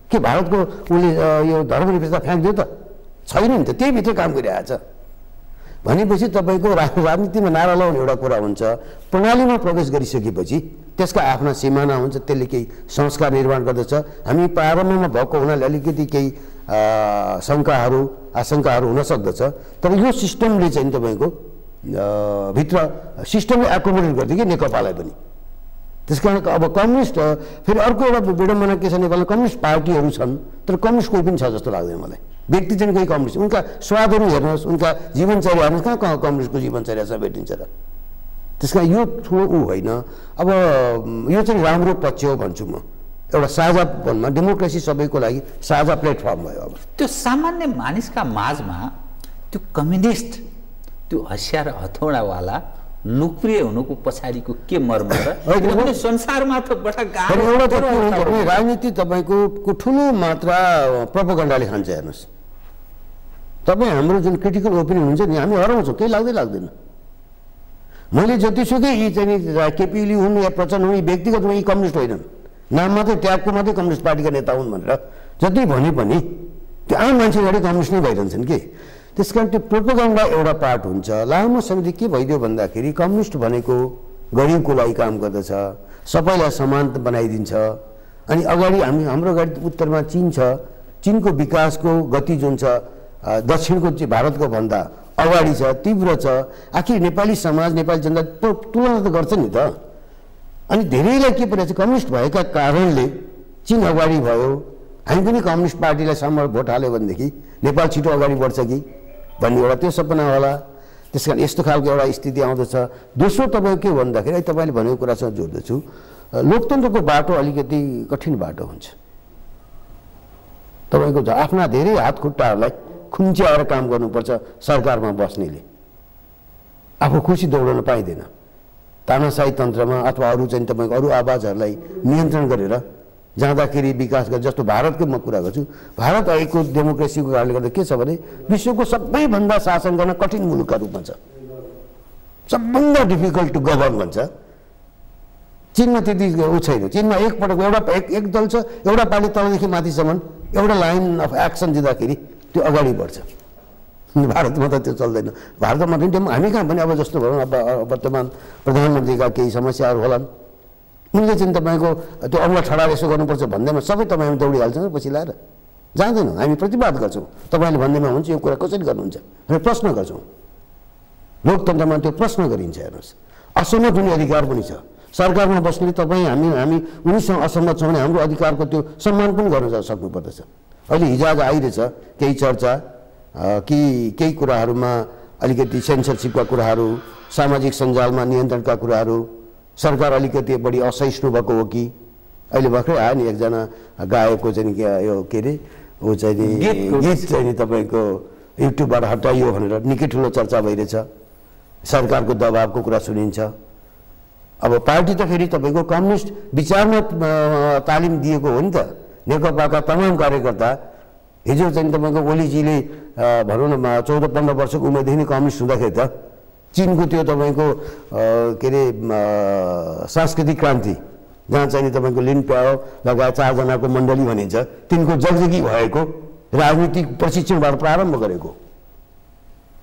के भारतको उसले यो धर्मनिरपेक्षता फ्याँक्दियो त? छैन नि त, त्यही भित्र काम गरिरहेछ। भनेपछि तपाईँको राजनीतिमा नारा लाउने एउटा कुरा हुन्छ, प्रणालीमा प्रवेश गरिसकेपछि त्यसका आफ्ना सिमाना हुन्छ, त्यसले केही संस्कार निर्माण गर्दछ। हामी प्रारम्भमा भएको हुनाले अलिकति केही शङ्काहरू आशंकाहरू हुन सक्दछ, तर यो सिस्टमले चाहिँ तपाईँको भित्र सिस्टमले एकोमोडेट गरिदियो कि नेकपालाई पनि। त्यस कारण अब कम्युनिस्ट फेरि अर्को एउटा विडम्बना के छ, नेपालमा कम्युनिस्ट पार्टीहरू छन् तर कम्युनिस्ट कोही पनि छ जस्तो लाग्दैन मलाई। व्यक्ति चाहिँ कोही कम्युनिस्ट, उनका स्वादहरू हेर्नुहोस्, उनका जीवनचर्या हेर्नुहोस्, कहाँ कम्युनिस्टको जीवनचर्यासँग भेटिन्छ र? त्यस कारण यो ठुलो होइन। अब यो चाहिँ राम्रो पक्ष हो भन्छु म, एउटा साझापनमा डेमोक्रेसी सबैको लागि साझा प्लेटफर्म भयो। अब त्यो सामान्य मानिसका माझमा त्यो कम्युनिस्ट, त्यो हँसिया र हथौडावाला लोकप्रिय हुनुको पछाडिको के मर्म र संसारमा त बडा गाह्रो राजनीति तपाईँको ठुलो मात्रा प्रोपोगन्डाले खान्छ। हेर्नुहोस् तपाईँ हाम्रो जुन क्रिटिकल ओपिनियन हुन्छ नि हामी हराउँछौँ, केही लाग्दैन। मैले जतिसुकै यी चाहिँ केपी ओली हुन् या प्रचण्ड हुन्, व्यक्तिगत यी कम्युनिस्ट होइनन्, नाम मात्रै ट्यागको मात्रै कम्युनिस्ट पार्टीका नेता हुन् भनेर जति भने पनि त्यो आम मान्छे अगाडि कम्युनिस्ट नै भइरहन्छन् कि। त्यस कारण त्यो प्रोपोगन्डा एउटा पार्ट हुन्छ। लामो समयदेखि के भइदियो भन्दाखेरि कम्युनिस्ट भनेको गरिबको लागि काम गर्दछ, सबैलाई समान बनाइदिन्छ। अनि अगाडि हाम्रो अगाडि उत्तरमा चीन छ, चीनको विकासको गति जुन छ दक्षिणको चाहिँ भारतको भन्दा अगाडि छ, तीव्र छ। आखिर नेपाली समाज नेपाली जनता तुलना त गर्छ नि त। अनि धेरैलाई के परेको छ, कम्युनिस्ट भएका कारणले चीन अगाडि भयो, हामी पनि कम्युनिस्ट पार्टीलाई समर भोट हाल्यो भनेदेखि नेपाल छिटो अगाडि बढ्छ कि भन्ने एउटा त्यो सपना होला। त्यस कारण यस्तो खालको एउटा स्थिति आउँदछ। दोस्रो तपाईँको के भन्दाखेरि तपाईँले भनेको कुरासँग जोड्दछु, लोकतन्त्रको बाटो अलिकति कठिन बाटो हुन्छ। तपाईँको आफ्ना धेरै हात खुट्टाहरूलाई खुम्च्याएर काम गर्नुपर्छ सरकारमा बस्नेले, आफू खुसी दौडाउन पाइँदैन। तानाशाही तन्त्रमा अथवा अरू चाहिँ तपाईँको अरू आवाजहरूलाई नियन्त्रण गरेर जाँदाखेरि विकास गर्छ। जस्तो भारतको म कुरा गर्छु, भारत अहिलेको डेमोक्रेसीको कारणले गर्दा के छ भने विश्वको सबैभन्दा शासन गर्न कठिन मुलुकका रूपमा छ, सबभन्दा डिफिकल्ट टु गभर्न भन्छ। चीनमा त्यति ऊ छैन। चीनमा एकपटक एक दल छ, एउटा पार्टी तलदेखि माथिसम्म एउटा लाइन अफ एक्सन दिँदाखेरि त्यो अगाडि बढ्छ। भारतमा त त्यो चल्दैन। भारतमा हामी कहाँ पनि अब जस्तो भनौँ अब वर्तमान प्रधानमन्त्रीका केही समस्याहरू होलान्, उनले चाहिँ तपाईँको त्यो औँला ठडार यसो गर्नुपर्छ भन्दैमा सबै तपाईँहामी दौडिहाल्छौँ पछि लाएर जाँदैनौँ। हामी प्रतिवाद गर्छौँ, तपाईँले भन्दैमा हुन्छ यो कुरा कसरी गर्नुहुन्छ हामी प्रश्न गर्छौँ। लोकतन्त्रमा त्यो प्रश्न गरिन्छ। हेर्नुहोस् असहमत हुने अधिकार पनि छ। सरकारमा बस्ने तपाईँ हामी उनीसँग असहमत छौँ भने हाम्रो अधिकारको त्यो सम्मान पनि गर्न सक्नुपर्दछ। अहिले हिजोआज आइरहेछ केही चर्चा कि केही कुराहरूमा अलिकति सेन्सरसिपका कुराहरू, सामाजिक सञ्जालमा नियन्त्रणका कुराहरू, सरकार अलिकति बढी असहिष्णु भएको हो कि। अहिले भर्खरै आयो नि एकजना गायकको चाहिँ यो के अरे ऊ चाहिँ गीत चाहिँ नि तपाईँको युट्युबबाट हटाइयो भनेर निकै ठुलो चर्चा भइरहेछ। सरकारको दबावको कुरा सुनिन्छ। अब पार्टी त फेरि तपाईँको कम्युनिस्ट विचारमा तालिम दिएको हो नि त। नेकपाका तमाम कार्यकर्ता हिजो चाहिँ तपाईँको ओलीजीले भनौँ न 14-15 वर्षको उमेरदेखि कम्युनिस्ट हुँदाखेरि त चीनको त्यो तपाईँको के अरे सांस्कृतिक क्रान्ति जहाँ चाहिँ तपाईँको लिन प्याओ लगायत 4 जनाको मण्डली भनिन्छ, तिनको जगजगी भएको राजनीतिक प्रशिक्षणबाट प्रारम्भ गरेको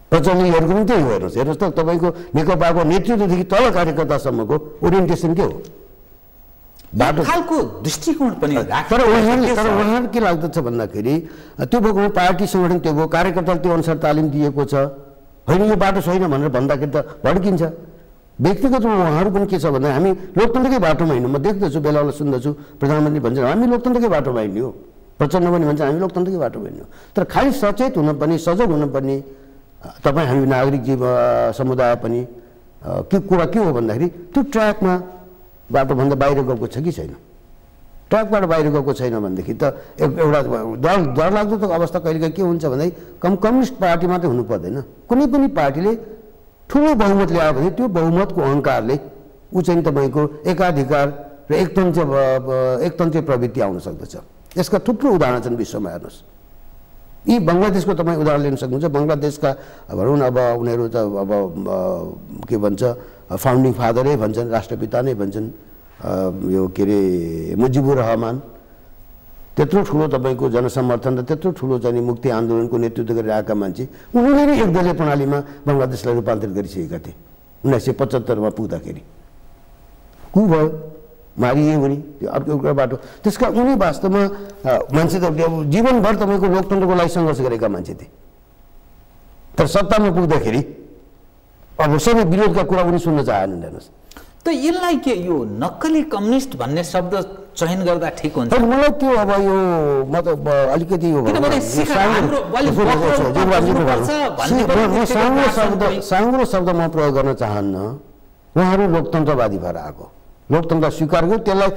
प्रचण्डहरूको पनि त्यही हो। हेर्नुहोस् त तपाईँको नेकपाको नेतृत्वदेखि तल कार्यकर्तासम्मको ओरिएन्टेसन के हो? बाटो खालको दृष्टिकोण पनि तर उहाँले के लाग्दछ भन्दाखेरि त्यो भएको पार्टी सङ्गठन त्यो भयो कार्यकर्ताले त्यो अनुसार तालिम दिएको छ होइन यो बाटो छैन भनेर भन्दाखेरि त भड्किन्छ व्यक्तिगत उहाँहरू पनि के छ भन्दा हामी लोकतन्त्रकै बाटोमा हिँड्नु म देख्दछु बेला बेला सुन्दछु प्रधानमन्त्री भन्छन् हामी लोकतन्त्रकै बाटोमा हिँड्यो प्रचण्ड पनि भन्छ हामी लोकतन्त्रकै बाटोमा हिँड्यो तर खालि सचेत हुनुपर्ने सजग हुनुपर्ने तपाईँ हामी नागरिक समुदाय पनि के कुरा के हो भन्दाखेरि त्यो ट्र्याकमा बाटोभन्दा बाहिर गएको छ कि छैन ट्र्याकबाट बाहिर गएको छैन भनेदेखि त एउटा डरलाग्दो त अवस्था कहिलेकाहीँ के हुन्छ भन्दाखेरि कम्युनिस्ट पार्टी मात्रै हुनु पर्दैन कुनै पनि पार्टीले ठुलो बहुमत ल्यायो भने त्यो बहुमतको अहङ्कारले ऊ चाहिँ तपाईँको एकाधिकार र एकतन्त्रीय प्रवृत्ति आउन सक्दछ यसका थुप्रो उदाहरण छन् विश्वमा हेर्नुहोस् यी बङ्गलादेशको तपाईँ उदाहरण लिन सक्नुहुन्छ बङ्गलादेशका भनौँ न अब उनीहरू त अब के भन्छ फाउन्डिङ फादरै भन्छन् राष्ट्रपिता नै भन्छन् यो के अरे मुजिबुर रहमान त्यत्रो ठुलो तपाईँको जनसमर्थन र त्यत्रो ठुलो चाहिँ मुक्ति आन्दोलनको नेतृत्व गरिरहेका मान्छे उनीहरूले नै एकदलीय प्रणालीमा बङ्गलादेशलाई रूपान्तरित गरिसकेका थिए 1975 पुग्दाखेरि को भयो मारिए उनी त्यो अर्को एउटा बाटो त्यसका उनी वास्तवमा मान्छे त जीवनभर तपाईँको लोकतन्त्रको लागि सङ्घर्ष गरेका मान्छे थिए तर सत्तामा पुग्दाखेरि अब सबै विरोधका कुरा पनि सुन्न चाहेनन् हेर्नुहोस् त यसलाई के यो नक्कली कम्युनिस्ट भन्ने शब्द चयन गर्दा ठिक हुन्छ मलाई त्यो अब यो म त अलिकति यो साङ्ग्रो शब्द म प्रयोग गर्न चाहन्न उहाँहरू लोकतन्त्रवादी भएर आएको लोकतन्त्र स्वीकार गर्यो त्यसलाई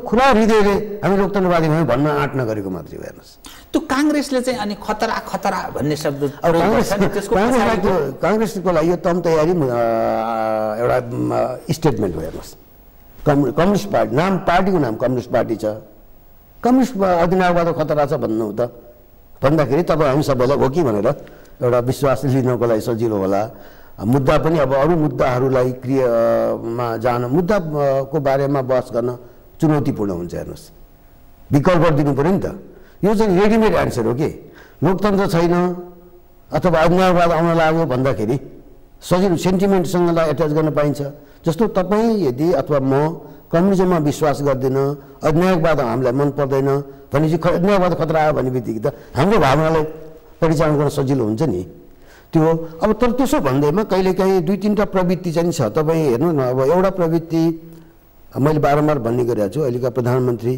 खुला हृदयले हामी लोकतन्त्रवादी भयौँ भन्न आँट नगरेको मात्रै हो हेर्नुहोस् त्यो काङ्ग्रेसले चाहिँ अनि खतरा खतरा भन्ने शब्द काङ्ग्रेसको लागि यो तम तयारी एउटा स्टेटमेन्ट हो हेर्नुहोस् कम्युनिस्ट पार्टी नाम पार्टीको नाम कम्युनिस्ट पार्टी छ कम्युनिस्ट अधिनायकवाद खतरा छ भन्नु त भन्दाखेरि तपाईँ हामी सबैलाई हो कि भनेर एउटा विश्वास लिनको लागि सजिलो होला मुद्दा पनि अब अरू मुद्दाहरूलाई क्रियामा जान मुद्दाको बारेमा बहस गर्न चुनौतीपूर्ण हुन्छ हेर्नुहोस् विकल्प दिनु पऱ्यो नि त यो चाहिँ रेडिमेड एन्सर हो कि लोकतन्त्र छैन अथवा अधिनायकवाद आउन लाग्यो भन्दाखेरि सजिलो सेन्टिमेन्टसँगलाई एट्याच गर्न पाइन्छ जस्तो तपाईँ यदि अथवा म कम्युनिजममा विश्वास गर्दैन अधिनायकवाद हामीलाई मन पर्दैन भनेपछि अधिनायकवाद खतरा आयो भन्ने बित्तिकै त हाम्रो भावनालाई परिचालन गर्न सजिलो हुन्छ नि त्यो अब तर त्यसो भन्दैमा कहिलेकाहीँ दुई तिनवटा प्रवृत्ति चाहिँ छ तपाईँ हेर्नु न अब एउटा प्रवृत्ति मैले बारम्बार भन्ने गरिरहेको छु अहिलेका प्रधानमन्त्री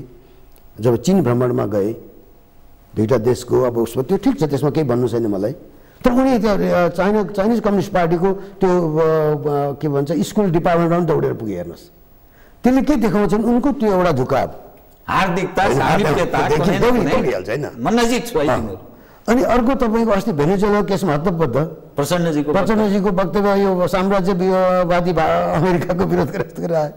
जब चीन भ्रमणमा गए दुईवटा देशको अब उसमा त्यो ठिक छ त्यसमा केही भन्नु छैन मलाई तर उनी चाइनिज कम्युनिस्ट पार्टीको त्यो के भन्छ स्कुल डिपार्टमेन्टमा पनि दौडेर पुगे हेर्नुहोस् त्यसले के देखाउँछन् उनको त्यो एउटा झुकाव हार्दिकता अनि अर्को तपाईँको अस्ति भेनेजुएला केसमा हतपद्ध प्रचण्डजीको वक्तव्य यो साम्राज्यवादी अमेरिकाको विरोध गरेर आयो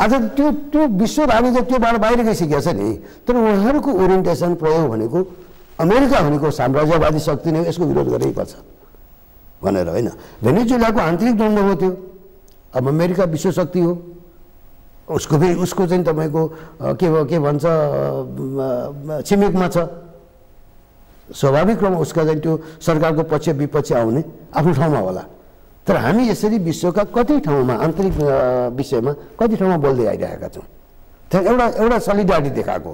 आज त्यो विश्व राजनीति त्योबाट बाहिर गइसकेको छ नि तर उहाँहरूको ओरिएन्टेसन प्रयोग भनेको अमेरिका भनेको साम्राज्यवादी शक्ति नै यसको विरोध गरेकै पर्छ भनेर होइन भेनेजुएलाको आन्तरिक द्वन्द्व हो त्यो अब अमेरिका विश्व शक्ति हो उसको चाहिँ तपाईँको के भन्छ छिमेकमा छ स्वाभाविक क्रममा उसका चाहिँ त्यो सरकारको पक्ष विपक्ष आउने आफ्नो ठाउँमा होला तर हामी यसरी विश्वका कति ठाउँमा आन्तरिक विषयमा कति ठाउँमा बोल्दै आइरहेका छौँ तर एउटा सलिडारिटी देखाएको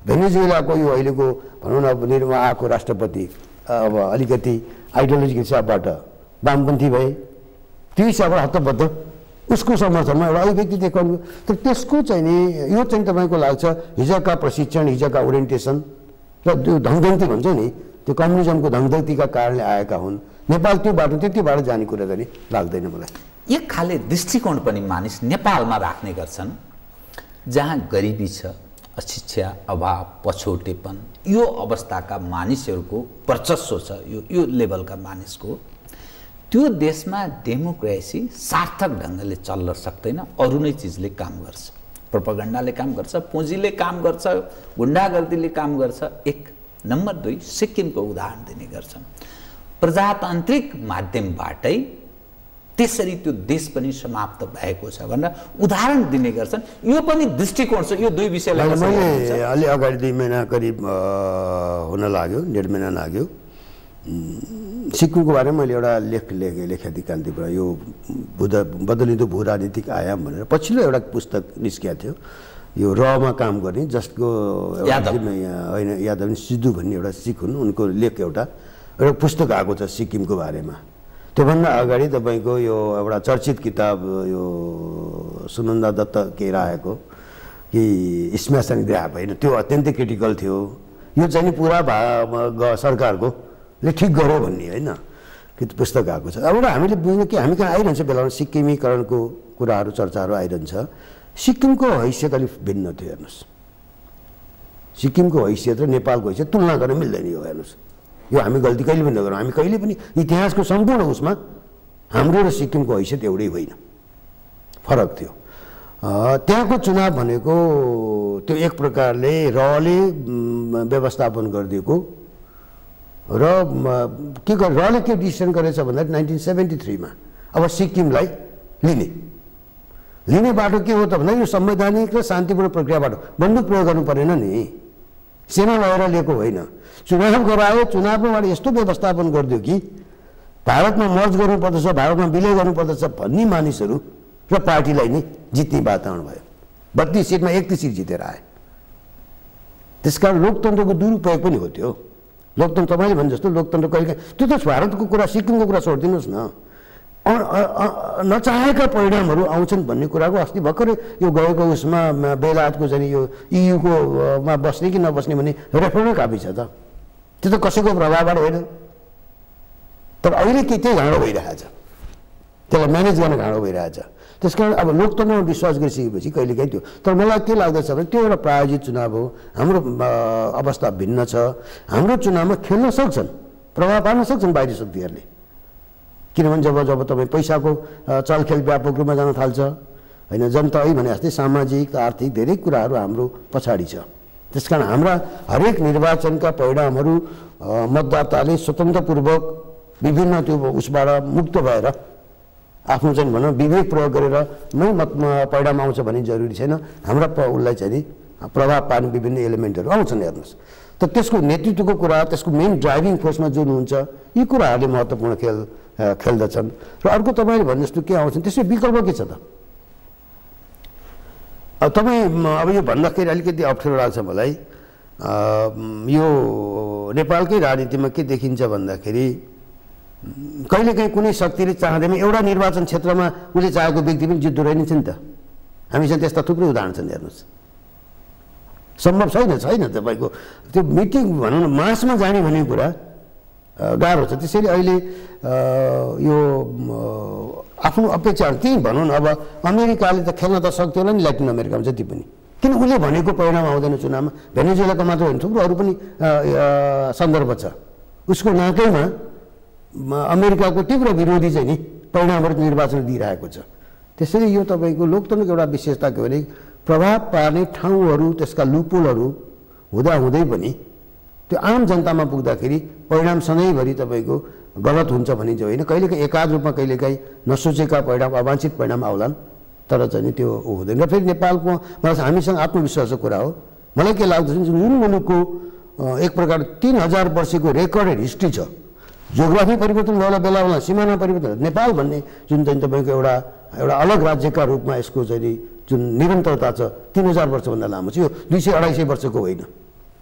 भेनेजुएलाको यो अहिलेको भनौँ न निर्मा आएको राष्ट्रपति अब अलिकति आइडियोलोजिक हिसाबबाट वामपन्थी भए त्यो हिसाबबाट हतपद्ध उसको समर्थनमा एउटा अभिव्यक्ति देखाउनु तर त्यसको चाहिँ नि यो चाहिँ तपाईँको लाग्छ हिजोका प्रशिक्षण हिजोका ओरिएन्टेसन र त्यो धङधङ्ती भन्छ नि त्यो कम्युनिजमको धङधङ्तीका कारणले आएका हुन् नेपाल त्यो बाटो त्यति बाटो जाने कुरा चाहिँ लाग्दैन मलाई एक खाले दृष्टिकोण पनि मानिस नेपालमा राख्ने गर्छन् जहाँ गरिबी छ अशिक्षा अभाव पछौटेपन यो अवस्थाका मानिसहरूको वर्चस्व छ यो लेभलका मानिसको त्यो देशमा डेमोक्रेसी सार्थक ढङ्गले चल्न सक्दैन अरू नै चिजले काम गर्छ प्रोपागन्डाले काम गर्छ पुँजीले काम गर्छ गुण्डागर्दीले काम गर्छ एक नम्बर 2 सिक्किमको उदाहरण दिने गर्छन् प्रजातान्त्रिक माध्यमबाटै त्यसरी त्यो देश पनि समाप्त भएको छ भनेर उदाहरण दिने गर्छन् यो पनि दृष्टिकोण छ यो दुई विषयलाई मैले अलि अगाडि 2 महिना करिब हुन लाग्यो 1.5 महिना लाग्यो सिक्किमको बारेमा मैले एउटा लेखेको थिएँ कान्तिपुर यो बदलिँदो भू राजनीतिक आयाम भनेर पछिल्लो एउटा पुस्तक निस्किएको थियो यो रमा काम गर्ने जसको यादव होइन यादव सिद्धु भन्ने एउटा सिख हुन् उनको लेख एउटा पुस्तक आएको छ सिक्किमको बारेमा त्योभन्दा अगाडि तपाईँको यो एउटा चर्चित किताब यो सुनन्दा दत्त के राखेको कि स्म्यास एन्ड ग्र्याब होइन त्यो अत्यन्तै क्रिटिकल थियो यो चाहिँ नि पुरा सरकारकोले ठिक गर्यो भन्ने होइन कि पुस्तक आएको छ अब हामीले बुझ्नु कि हामी कहाँ आइरहन्छ बेलामा सिक्किमीकरणको कुराहरू चर्चाहरू आइरहन्छ सिक्किमको हैसियत अलिक भिन्न थियो हेर्नुहोस् सिक्किमको हैसियत र नेपालको हैसियत तुलना गर्न मिल्दैन यो हेर्नुहोस् यो हामी गल्ती कहिले पनि नगरौँ हामी कहिले पनि इतिहासको सम्पूर्ण उसमा हाम्रो र सिक्किमको हैसियत एउटै होइन फरक थियो त्यहाँको चुनाव भनेको त्यो एक प्रकारले रले व्यवस्थापन गरिदिएको र के गर् रले के डिसिसन गरेछ भन्दा 1973 मा अब सिक्किमलाई लिने बाटो के हो त भन्दा यो संवैधानिक र शान्तिपूर्ण प्रक्रियाबाट बन्दुक प्रयोग गर्नु परेन नि सेना लगाएर लिएको होइन चुनाव गरायो चुनावबाट यस्तो व्यवस्थापन गरिदियो कि भारतमा मर्ज गर्नुपर्दछ भारतमा विलय गर्नुपर्दछ भन्ने मानिसहरू र पार्टीलाई नै जित्ने वातावरण भयो 32 सिटमा 31 सिट जितेर आए त्यसकारण लोकतन्त्रको दुरुपयोग पनि हो त्यो लोकतन्त्र तपाईँले भने जस्तो लोकतन्त्र कहिले त्यो त भारतको कुरा सिक्किमको कुरा छोडिदिनुहोस् न नचाहेका परिणामहरू आउँछन् भन्ने कुराको अस्ति भर्खरै यो गएको उसमा बेलायतको चाहिँ यो इयुको मा बस्ने कि नबस्ने भन्ने रेफरेन्डम कापी छ त त्यो त कसैको प्रभावबाट होइन तर अहिले के त्यही घाँडो भइरहेछ त्यसलाई म्यानेज गर्न घाँडो भइरहेछ त्यसकारण अब लोकतन्त्रमा विश्वास गरिसकेपछि कहिलेकाहीँ त्यो तर मलाई के लाग्दछ भने त्यो एउटा प्रायोजित चुनाव हो हाम्रो अवस्था भिन्न छ हाम्रो चुनावमा खेल्न सक्छन् प्रभाव पार्न सक्छन् बाहिरी शक्तिहरूले किनभने जब तपाईँ पैसाको चलखेल व्यापक रूपमा जान थाल्छ होइन जनता है भने जस्तै सामाजिक आर्थिक धेरै कुराहरू हाम्रो पछाडि छ त्यसकारण हाम्रा हरेक निर्वाचनका परिणामहरू मतदाताले स्वतन्त्रपूर्वक विभिन्न त्यो उसबाट मुक्त भएर आफ्नो चाहिँ भनौँ विवेक प्रयोग गरेर नै मतमा परिणाम आउँछ भन्ने जरुरी छैन हाम्रा उसलाई चाहिँ नि प्रभाव पार्ने विभिन्न एलिमेन्टहरू आउँछन् हेर्नुहोस् त त्यसको नेतृत्वको कुरा त्यसको मेन ड्राइभिङ फोर्समा जुन हुन्छ यी कुराहरूले महत्त्वपूर्ण खेल्दछन् र अर्को तपाईँले भने जस्तो के आउँछन् त्यसको विकल्प के छ त तपाईँ अब यो भन्दाखेरि अलिकति अप्ठ्यारो लाग्छ मलाई यो नेपालकै राजनीतिमा के देखिन्छ भन्दाखेरि कहिलेकाहीँ कुनै शक्तिले चाहँदैन एउटा निर्वाचन क्षेत्रमा उसले चाहेको व्यक्ति पनि जित्दो रहेछ नि त हामीसँग त्यस्ता थुप्रै उदाहरण छन् हेर्नुहोस् सम्भव छैन तपाईँको त्यो मिटिङ भनौँ न मासमा जाने भन्ने कुरा गाह्रो छ त्यसैले अहिले यो आफ्नो अपेक्षा त्यही भनौँ न अब अमेरिकाले त खेल्न त सक्थ्यो होला नि ल्याटिन अमेरिकामा जति पनि किन उसले भनेको परिणाम आउँदैन चुनावमा भेनेजुएलाको मात्र होइन थुप्रो अरू पनि सन्दर्भ छ उसको नाकैमा अमेरिकाको तीव्र विरोधी चाहिँ नि परिणामहरू निर्वाचन दिइरहेको छ त्यसैले यो तपाईँको लोकतन्त्रको एउटा विशेषता के भने प्रभाव पार्ने ठाउँहरू त्यसका लुपोलहरू हुँदै पनि त्यो आम जनतामा पुग्दाखेरि परिणाम सधैँभरि तपाईँको गलत हुन्छ भन्ने चाहिँ होइन कहिलेकाहीँ एकाध रूपमा कहिलेकाहीँ नसोचेका परिणाम अवांछित परिणाम आउलान् तर चाहिँ त्यो हुँदैन र फेरि नेपालको मलाई हामीसँग आत्मविश्वासको कुरा हो मलाई के लाग्दछ जुन मुलुकको एक प्रकार 3000 वर्षको रेकर्डेड हिस्ट्री छ जियोग्राफी परिवर्तन होला बेला सिमाना परिवर्तन नेपाल भन्ने जुन चाहिँ तपाईँको एउटा अलग राज्यका रूपमा यसको चाहिँ जुन निरन्तरता छ 3000 वर्षभन्दा लामो छ यो 200-250 वर्षको होइन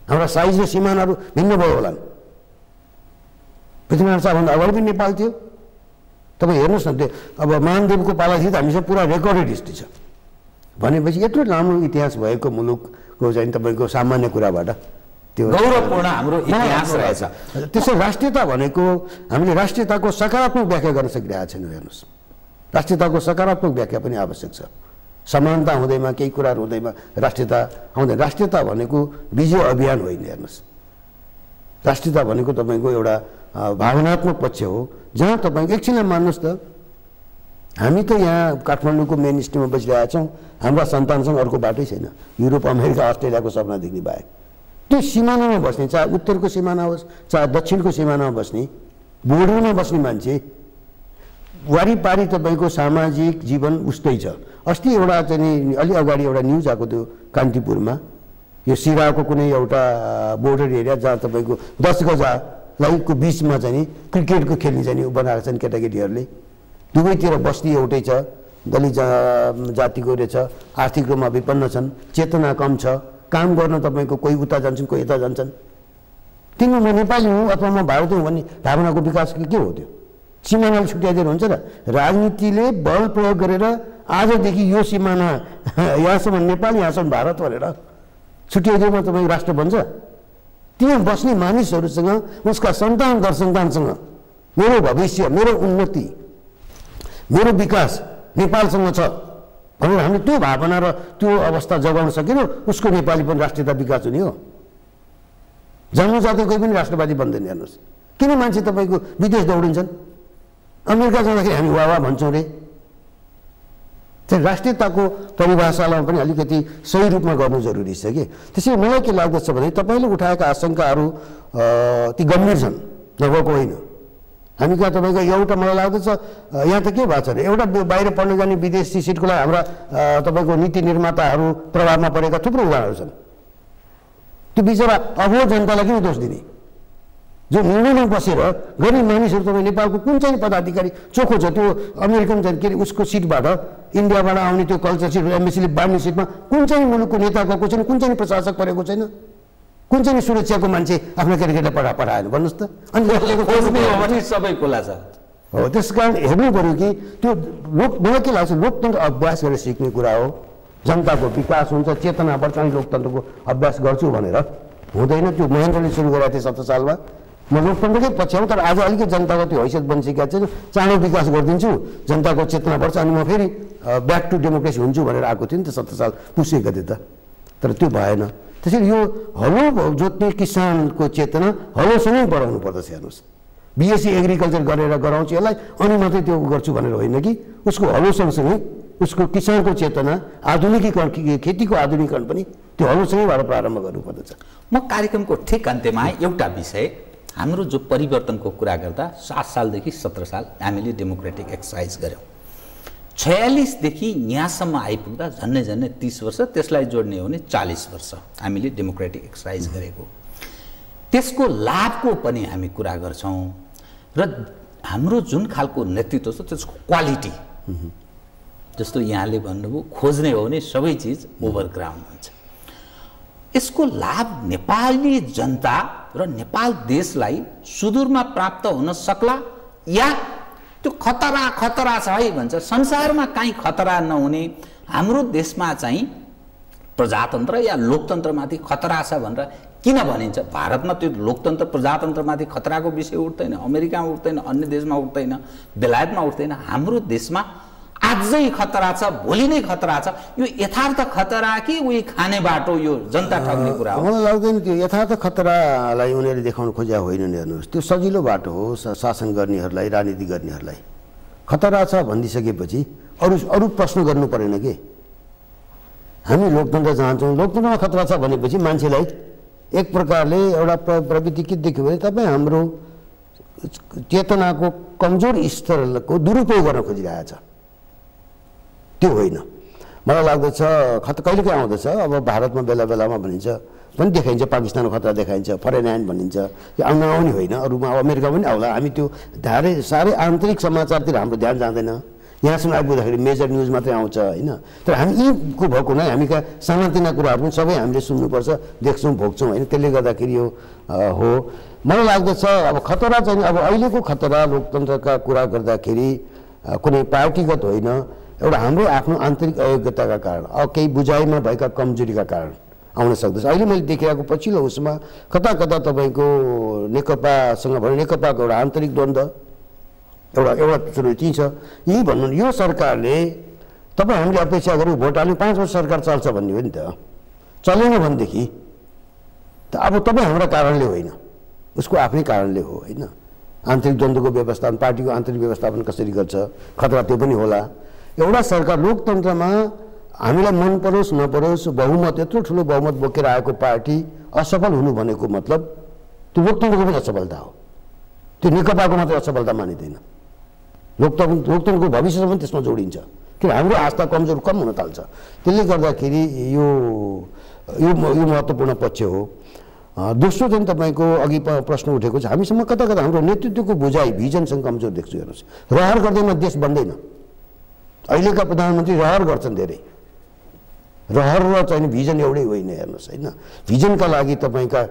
हाम्रा साइज र सिमानाहरू भिन्न भयो होला पृथ्वीनारायण शाहभन्दा अगाडि पनि नेपाल थियो तपाईँ हेर्नुहोस् न त्यो अब महादेवको पालादेखि त हामीसँग पुरा रेकर्डेड हिस्ट्री छ भनेपछि यत्रो लामो इतिहास भएको मुलुकको चाहिँ तपाईँको सामान्य कुराबाट त्यो गौरवपूर्ण हाम्रो इतिहास रहेछ त्यसो राष्ट्रियता भनेको हामीले राष्ट्रियताको सकारात्मक व्याख्या गर्न सकिरहेको छैनौँ हेर्नुहोस् राष्ट्रियताको सकारात्मक व्याख्या पनि आवश्यक छ समानता हुँदैमा केही कुराहरू हुँदैमा राष्ट्रियता आउँदैन राष्ट्रियता भनेको विजय अभियान होइन हेर्नुहोस् राष्ट्रियता भनेको तपाईँको एउटा भावनात्मक पक्ष हो जहाँ तपाईँको एकछिनलाई मान्नुहोस् त हामी त यहाँ काठमाडौँको मेन स्ट्रिममा बसिरहेका छौँ हाम्रा सन्तानसँग अर्को बाटै छैन युरोप अमेरिका अस्ट्रेलियाको सपना देख्ने बाहेक त्यो सिमानामा बस्ने चाहे उत्तरको सिमाना होस् चाहे दक्षिणको सिमानामा बस्ने बोर्डरमा बस्ने मान्छे वारिपारि तपाईँको सामाजिक जीवन उस्तै छ अस्ति एउटा चाहिँ अलि अगाडि एउटा न्युज आएको थियो कान्तिपुरमा यो सिराको कुनै एउटा बोर्डर एरिया जहाँ तपाईँको 10 गजाको बिचमा चाहिँ क्रिकेटको खेल्ने चाहिँ बनाएको छन् केटाकेटीहरूले दुवैतिर बस्ती एउटै छ दलित जातिको रहेछ, आर्थिक रूपमा विपन्न छन्, चेतना कम छ, काम गर्न तपाईँको कोही उता जान्छन् कोही यता जान्छन्। तिम्रो म नेपाली हुँ अथवा म भारतीय हुँ भन्ने भावनाको विकास के हो त्यो? सिमानाले छुट्याइदिएर हुन्छ र? राजनीतिले बल प्रयोग गरेर आजदेखि यो सिमाना यहाँसम्म नेपाल यहाँसम्म भारत भनेर छुट्याइदिएमा तपाईँ राष्ट्र बन्छ? त्यहाँ बस्ने मानिसहरूसँग, उसका सन्तान घर सन्तानसँग मेरो भविष्य, मेरो उन्नति, मेरो विकास नेपालसँग छ भनेर हामीले त्यो भावना र त्यो अवस्था जगाउन सकेनौँ, उसको नेपाली पनि राष्ट्रियता विकास हुने हो। जन्मजातै कोही पनि राष्ट्रवादी बन्दैन। हेर्नुहोस् किन मान्छे तपाईँको विदेश दौडिन्छन्? अमेरिका जाँदाखेरि हामी वाह वाह भन्छौँ रे। चाहिँ राष्ट्रियताको परिभाषालाई पनि अलिकति सही रूपमा गर्नु जरुरी छ कि। त्यसैले मलाई के लाग्दछ भने तपाईँले उठाएका आशंकाहरू ती गम्भीर छन्, नभएको होइन। हामी कहाँ तपाईँको एउटा मलाई लाग्दछ यहाँ त के भएको छ अरे, एउटा बाहिर पढ्न जाने विदेशी सिटको लागि हाम्रा तपाईँको नीति निर्माताहरू प्रभावमा परेका थुप्रो उदाहरणहरू छन्। त्यो बिचरा अबोध जनतालाई किन दोष दिने? जो निर्णयमा बसेर गरिब मानिसहरू, तपाईँ नेपालको कुन चाहिँ पदाधिकारी चोखो छ त्यो अमेरिकन के अरे उसको सिटबाट, इन्डियाबाट आउने त्यो कल्चर सिट, एमएससीले बाँड्ने सिटमा कुन चाहिँ मुलुकको नेता गएको छैन, कुन चाहिँ प्रशासक परेको छैन, कुन चाहिँ सुरक्षाको मान्छे आफ्नो केटाकेटीलाई पठाएन भन्नुहोस् त? अनि सबै खुला छ हो। त्यस कारण हेर्नु पऱ्यो कि त्यो मलाई के लाग्छ, लोकतन्त्र अभ्यास गरेर सिक्ने कुरा हो। जनताको विकास हुन्छ, चेतना बढ्छ, अनि लोकतन्त्रको अभ्यास गर्छु भनेर हुँदैन। त्यो महेन्द्रले सुरु गरेका थिए 70 सालमा। म लोकतन्त्रकै पछ्याउँ, तर आज अलिकति जनताको त्यो हैसियत बनिसकेका छैन। चाँडो विकास गरिदिन्छु, जनताको चेतना बढ्छ, अनि म फेरि ब्याक टु डेमोक्रेसी हुन्छु भनेर आएको थियो नि त 70 साल पुसेको थियो त, तर त्यो भएन। त्यसैले यो हलो जोत्ने किसानको चेतना हलोसँगै बढाउनु पर्दछ। हेर्नुहोस् बिएससी एग्रिकल्चर गरेर गराउँछु यसलाई अनि मात्रै त्यो गर्छु भनेर होइन कि, उसको हलो सँगसँगै उसको किसानको चेतना, आधुनिकीकरण, खेतीको आधुनिकीकरण पनि त्यो हलोसँगैबाट प्रारम्भ गर्नुपर्दछ। म कार्यक्रमको ठिक अन्त्यमा एउटा विषय, हाम्रो जो परिवर्तनको कुरा गर्दा 7 सालदेखि 17 साल हामीले डेमोक्रेटिक एक्सर्साइज गऱ्यौँ। 46 देखि यहाँसम्म आइपुग्दा झन्डै झन्डै 30 वर्ष, त्यसलाई जोड्ने हो भने 40 वर्ष हामीले डेमोक्रेटिक एक्सर्साइज गरेको। त्यसको लाभको पनि हामी कुरा गर्छौँ र हाम्रो जुन खालको नेतृत्व छ त्यसको क्वालिटी, जस्तो यहाँले भन्नुभयो खोज्ने हो भने सबै चिज ओभरग्राउन्ड हुन्छ। यसको लाभ नेपाली जनता र नेपाल देशलाई सुदूरमा प्राप्त हुन सक्ला या त्यो खतरा छ है भन्छ। संसारमा कहीँ खतरा नहुने हाम्रो देशमा चाहिँ प्रजातन्त्र या लोकतन्त्रमाथि खतरा छ भनेर किन भनिन्छ? भारतमा त्यो लोकतन्त्र प्रजातन्त्रमाथि खतराको विषय उठ्दैन, अमेरिकामा उठ्दैन, अन्य देशमा उठ्दैन, बेलायतमा उठ्दैन। हाम्रो देशमा आजै खतरा छ, भोलि नै खतरा छ। यो यथार्थ खतरा कि उही खाने बाटो, यो जनता ठग्ने कुरा हो? मलाई लाग्दैन त्यो यथार्थ खतरालाई उनीहरूले देखाउन खोज्या होइन। हेर्नुहोस् त्यो सजिलो बाटो हो शासन गर्नेहरूलाई, राजनीति गर्नेहरूलाई। खतरा छ भनिदिइसकेपछि अरू प्रश्न गर्नु परेन के? हामी लोकतन्त्र चाहन्छौँ, लोकतन्त्रमा खतरा छ भनेपछि मान्छेलाई एक प्रकारले एउटा प्रवृत्ति के देख्यो भने तपाईँ हाम्रो चेतनाको कमजोर स्तरको दुरुपयोग गर्न खोजिरहेछ। त्यो होइन। मलाई लाग्दछ कहिले काहीँ आउँदछ, अब भारतमा बेला बेलामा भनिन्छ पनि देखाइन्छ, पाकिस्तानको खतरा देखाइन्छ, फरेन ह्यान्ड भनिन्छ, यो आउने होइन, अरूमा अमेरिका पनि आउला। हामी त्यो साह्रै आन्तरिक समाचारतिर हाम्रो ध्यान जाँदैन। यहाँसम्म आइपुग्दाखेरि मेजर न्युज मात्रै आउँछ होइन। तर हामी यीको भएको नै हामी कहाँ सानातिना कुराहरू पनि सबै हामीले सुन्नुपर्छ, देख्छौँ, भोग्छौँ होइन। त्यसले गर्दाखेरि यो हो। मलाई लाग्दछ अब खतरा चाहिँ अब अहिलेको खतरा लोकतन्त्रका कुरा गर्दाखेरि कुनै पार्टीगत होइन, एउटा हाम्रो आफ्नो आन्तरिक अयोग्यताका कारण, अब केही बुझाइमा भएका कमजोरीका कारण आउन सक्दछ। अहिले मैले देखिरहेको पछिल्लो उसमा कता कता तपाईँको नेकपासँग भने नेकपाको एउटा आन्तरिक द्वन्द्व एउटा चुनौती छ। यही भन्नु यो सरकारले तपाईँ हामीले अपेक्षा गऱ्यौँ भोट हाल्ने 5 वर्ष सरकार चल्छ भन्ने हो नि त। चलेन भनेदेखि त अब तपाईँ हाम्रो कारणले होइन, उसको आफ्नै कारणले हो होइन। आन्तरिक द्वन्द्वको व्यवस्थापन, पार्टीको आन्तरिक व्यवस्थापन कसरी गर्छ, खतरा त्यो पनि होला। एउटा सरकार लोकतन्त्रमा हामीलाई मन परोस् नपरोस् बहुमत, यत्रो ठुलो बहुमत बोकेर आएको पार्टी असफल हुनु भनेको मतलब त्यो लोकतन्त्रको पनि असफलता हो। त्यो नेकपाको मात्रै असफलता मानिँदैन, लोकतन्त्रको भविष्य पनि त्यसमा जोडिन्छ। किन हाम्रो आस्था कम हुन थाल्छ। त्यसले गर्दाखेरि यो महत्त्वपूर्ण पक्ष हो। दोस्रो चाहिँ तपाईँको अघि प्रश्न उठेको छ, हामीसँग कता कता हाम्रो नेतृत्वको बुझाइ भिजनसँग कमजोर देख्छु। हेर्नुहोस् रहर गर्दैमा देश बन्दैन। अहिलेका प्रधानमन्त्री रहर गर्छन् धेरै, रहर र चाहिँ भिजन एउटै होइन हेर्नुहोस् होइन। भिजनका लागि तपाईँका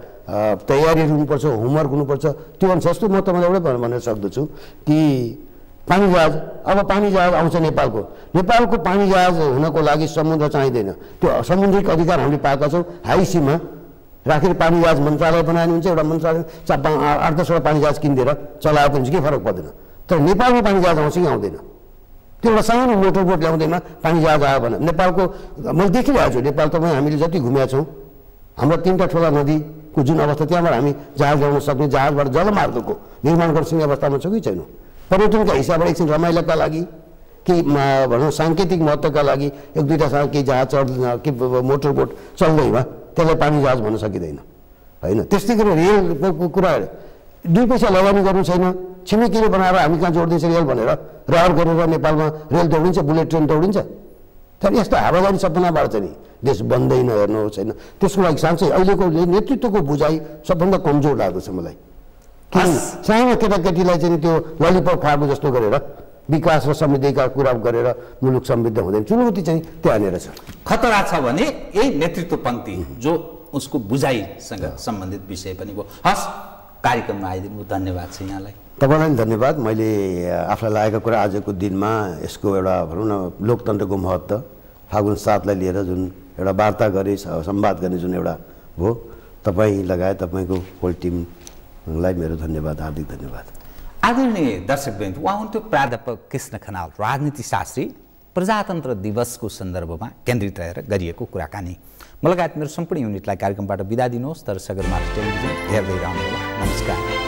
तयारीहरू हुनुपर्छ, होमवर्क हुनुपर्छ। त्यो अनुसार जस्तो म तपाईँलाई एउटै भन्न सक्दछु कि पानी जहाज, अब पानी जहाज आउँछ नेपालको पानी जहाज हुनको लागि समुद्र चाहिँदैन। त्यो समुद्रिक अधिकार हामीले पाएका छौँ। हाई सीमा राखेर पानी जहाज मन्त्रालय बनायो हुन्छ, एउटा मन्त्रालय 8-10वटा पानी जहाज किनिदिएर चलाएको हुन्छ, केही फरक पर्दैन। तर नेपालमा पानी जहाज आउँछ कि आउँदैन? त्यो एउटा सानो मोटर बोट ल्याउँदैमा पानी जहाज आयो भने नेपालको मैले देखिरहेको छु। नेपाल तपाईँ हामीले जति घुमेका छौँ, हाम्रो 3टा ठुला नदीको जुन अवस्था, त्यहाँबाट हामी जहाज ल्याउन सक्ने, जहाजबाट जलमार्गको निर्माण गर्न सक्ने अवस्थामा छ कि छैनौँ? पर्यटनका हिसाबबाट एकछिन रमाइलोका लागि कि भनौँ साङ्केतिक महत्त्वका लागि 1-2टा केही जहाज के मोटर बोट चल्दैमा त्यसलाई पानी जहाज भन्न सकिँदैन होइन। त्यस्तै गरी रेलको कुरा 2 पैसा लगानी गर्नु छैन, छिमेकीले बनाएर हामी कहाँ जोड्दैछ रेल भनेर रहर गरेर नेपालमा रेल दौडिन्छ, बुलेट ट्रेन दौडिन्छ। तर यस्तो हावाजारी सपनाबाट चाहिँ नि देश बन्दैन हेर्नुहोस् होइन। त्यसको लागि साँच्चै अहिलेको नेतृत्वको बुझाइ सबभन्दा कमजोर लाग्दछ मलाई। सानो केटाकेटीलाई चाहिँ त्यो ललिपप खुवाएको जस्तो गरेर विकास र समृद्धिका कुरा गरेर मुलुक समृद्ध हुँदैन। चुनौती चाहिँ त्यहाँनिर छ। खतरा छ भने यही नेतृत्व पङ्क्ति जो उसको बुझाइसँग सम्बन्धित विषय पनि भयो। हस्, कार्यक्रममा आइदिनु धन्यवाद छ यहाँलाई। तपाईँलाई धन्यवाद। मैले आफूलाई लागेको कुरा आजको दिनमा यसको एउटा भनौँ न लोकतन्त्रको महत्त्व फागुन 7लाई लिएर जुन एउटा वार्ता गरे, संवाद गर्ने जुन एउटा हो, तपाईँ लगायत तपाईँको होल टिमलाई मेरो धन्यवाद, हार्दिक धन्यवाद। आदरणीय दर्शकवृन्द, उहाँ हुन्थ्यो प्राध्यापक कृष्ण खनाल, राजनीतिशास्त्री। प्रजातन्त्र दिवसको सन्दर्भमा केन्द्रित रहेर गरिएको कुराकानी। म लगायत मेरो सम्पूर्ण युनिटलाई कार्यक्रमबाट बिदा दिनुहोस्। तर सगरमाथा टेलिभिजन हेर्दै रहनुहोला। नमस्कार।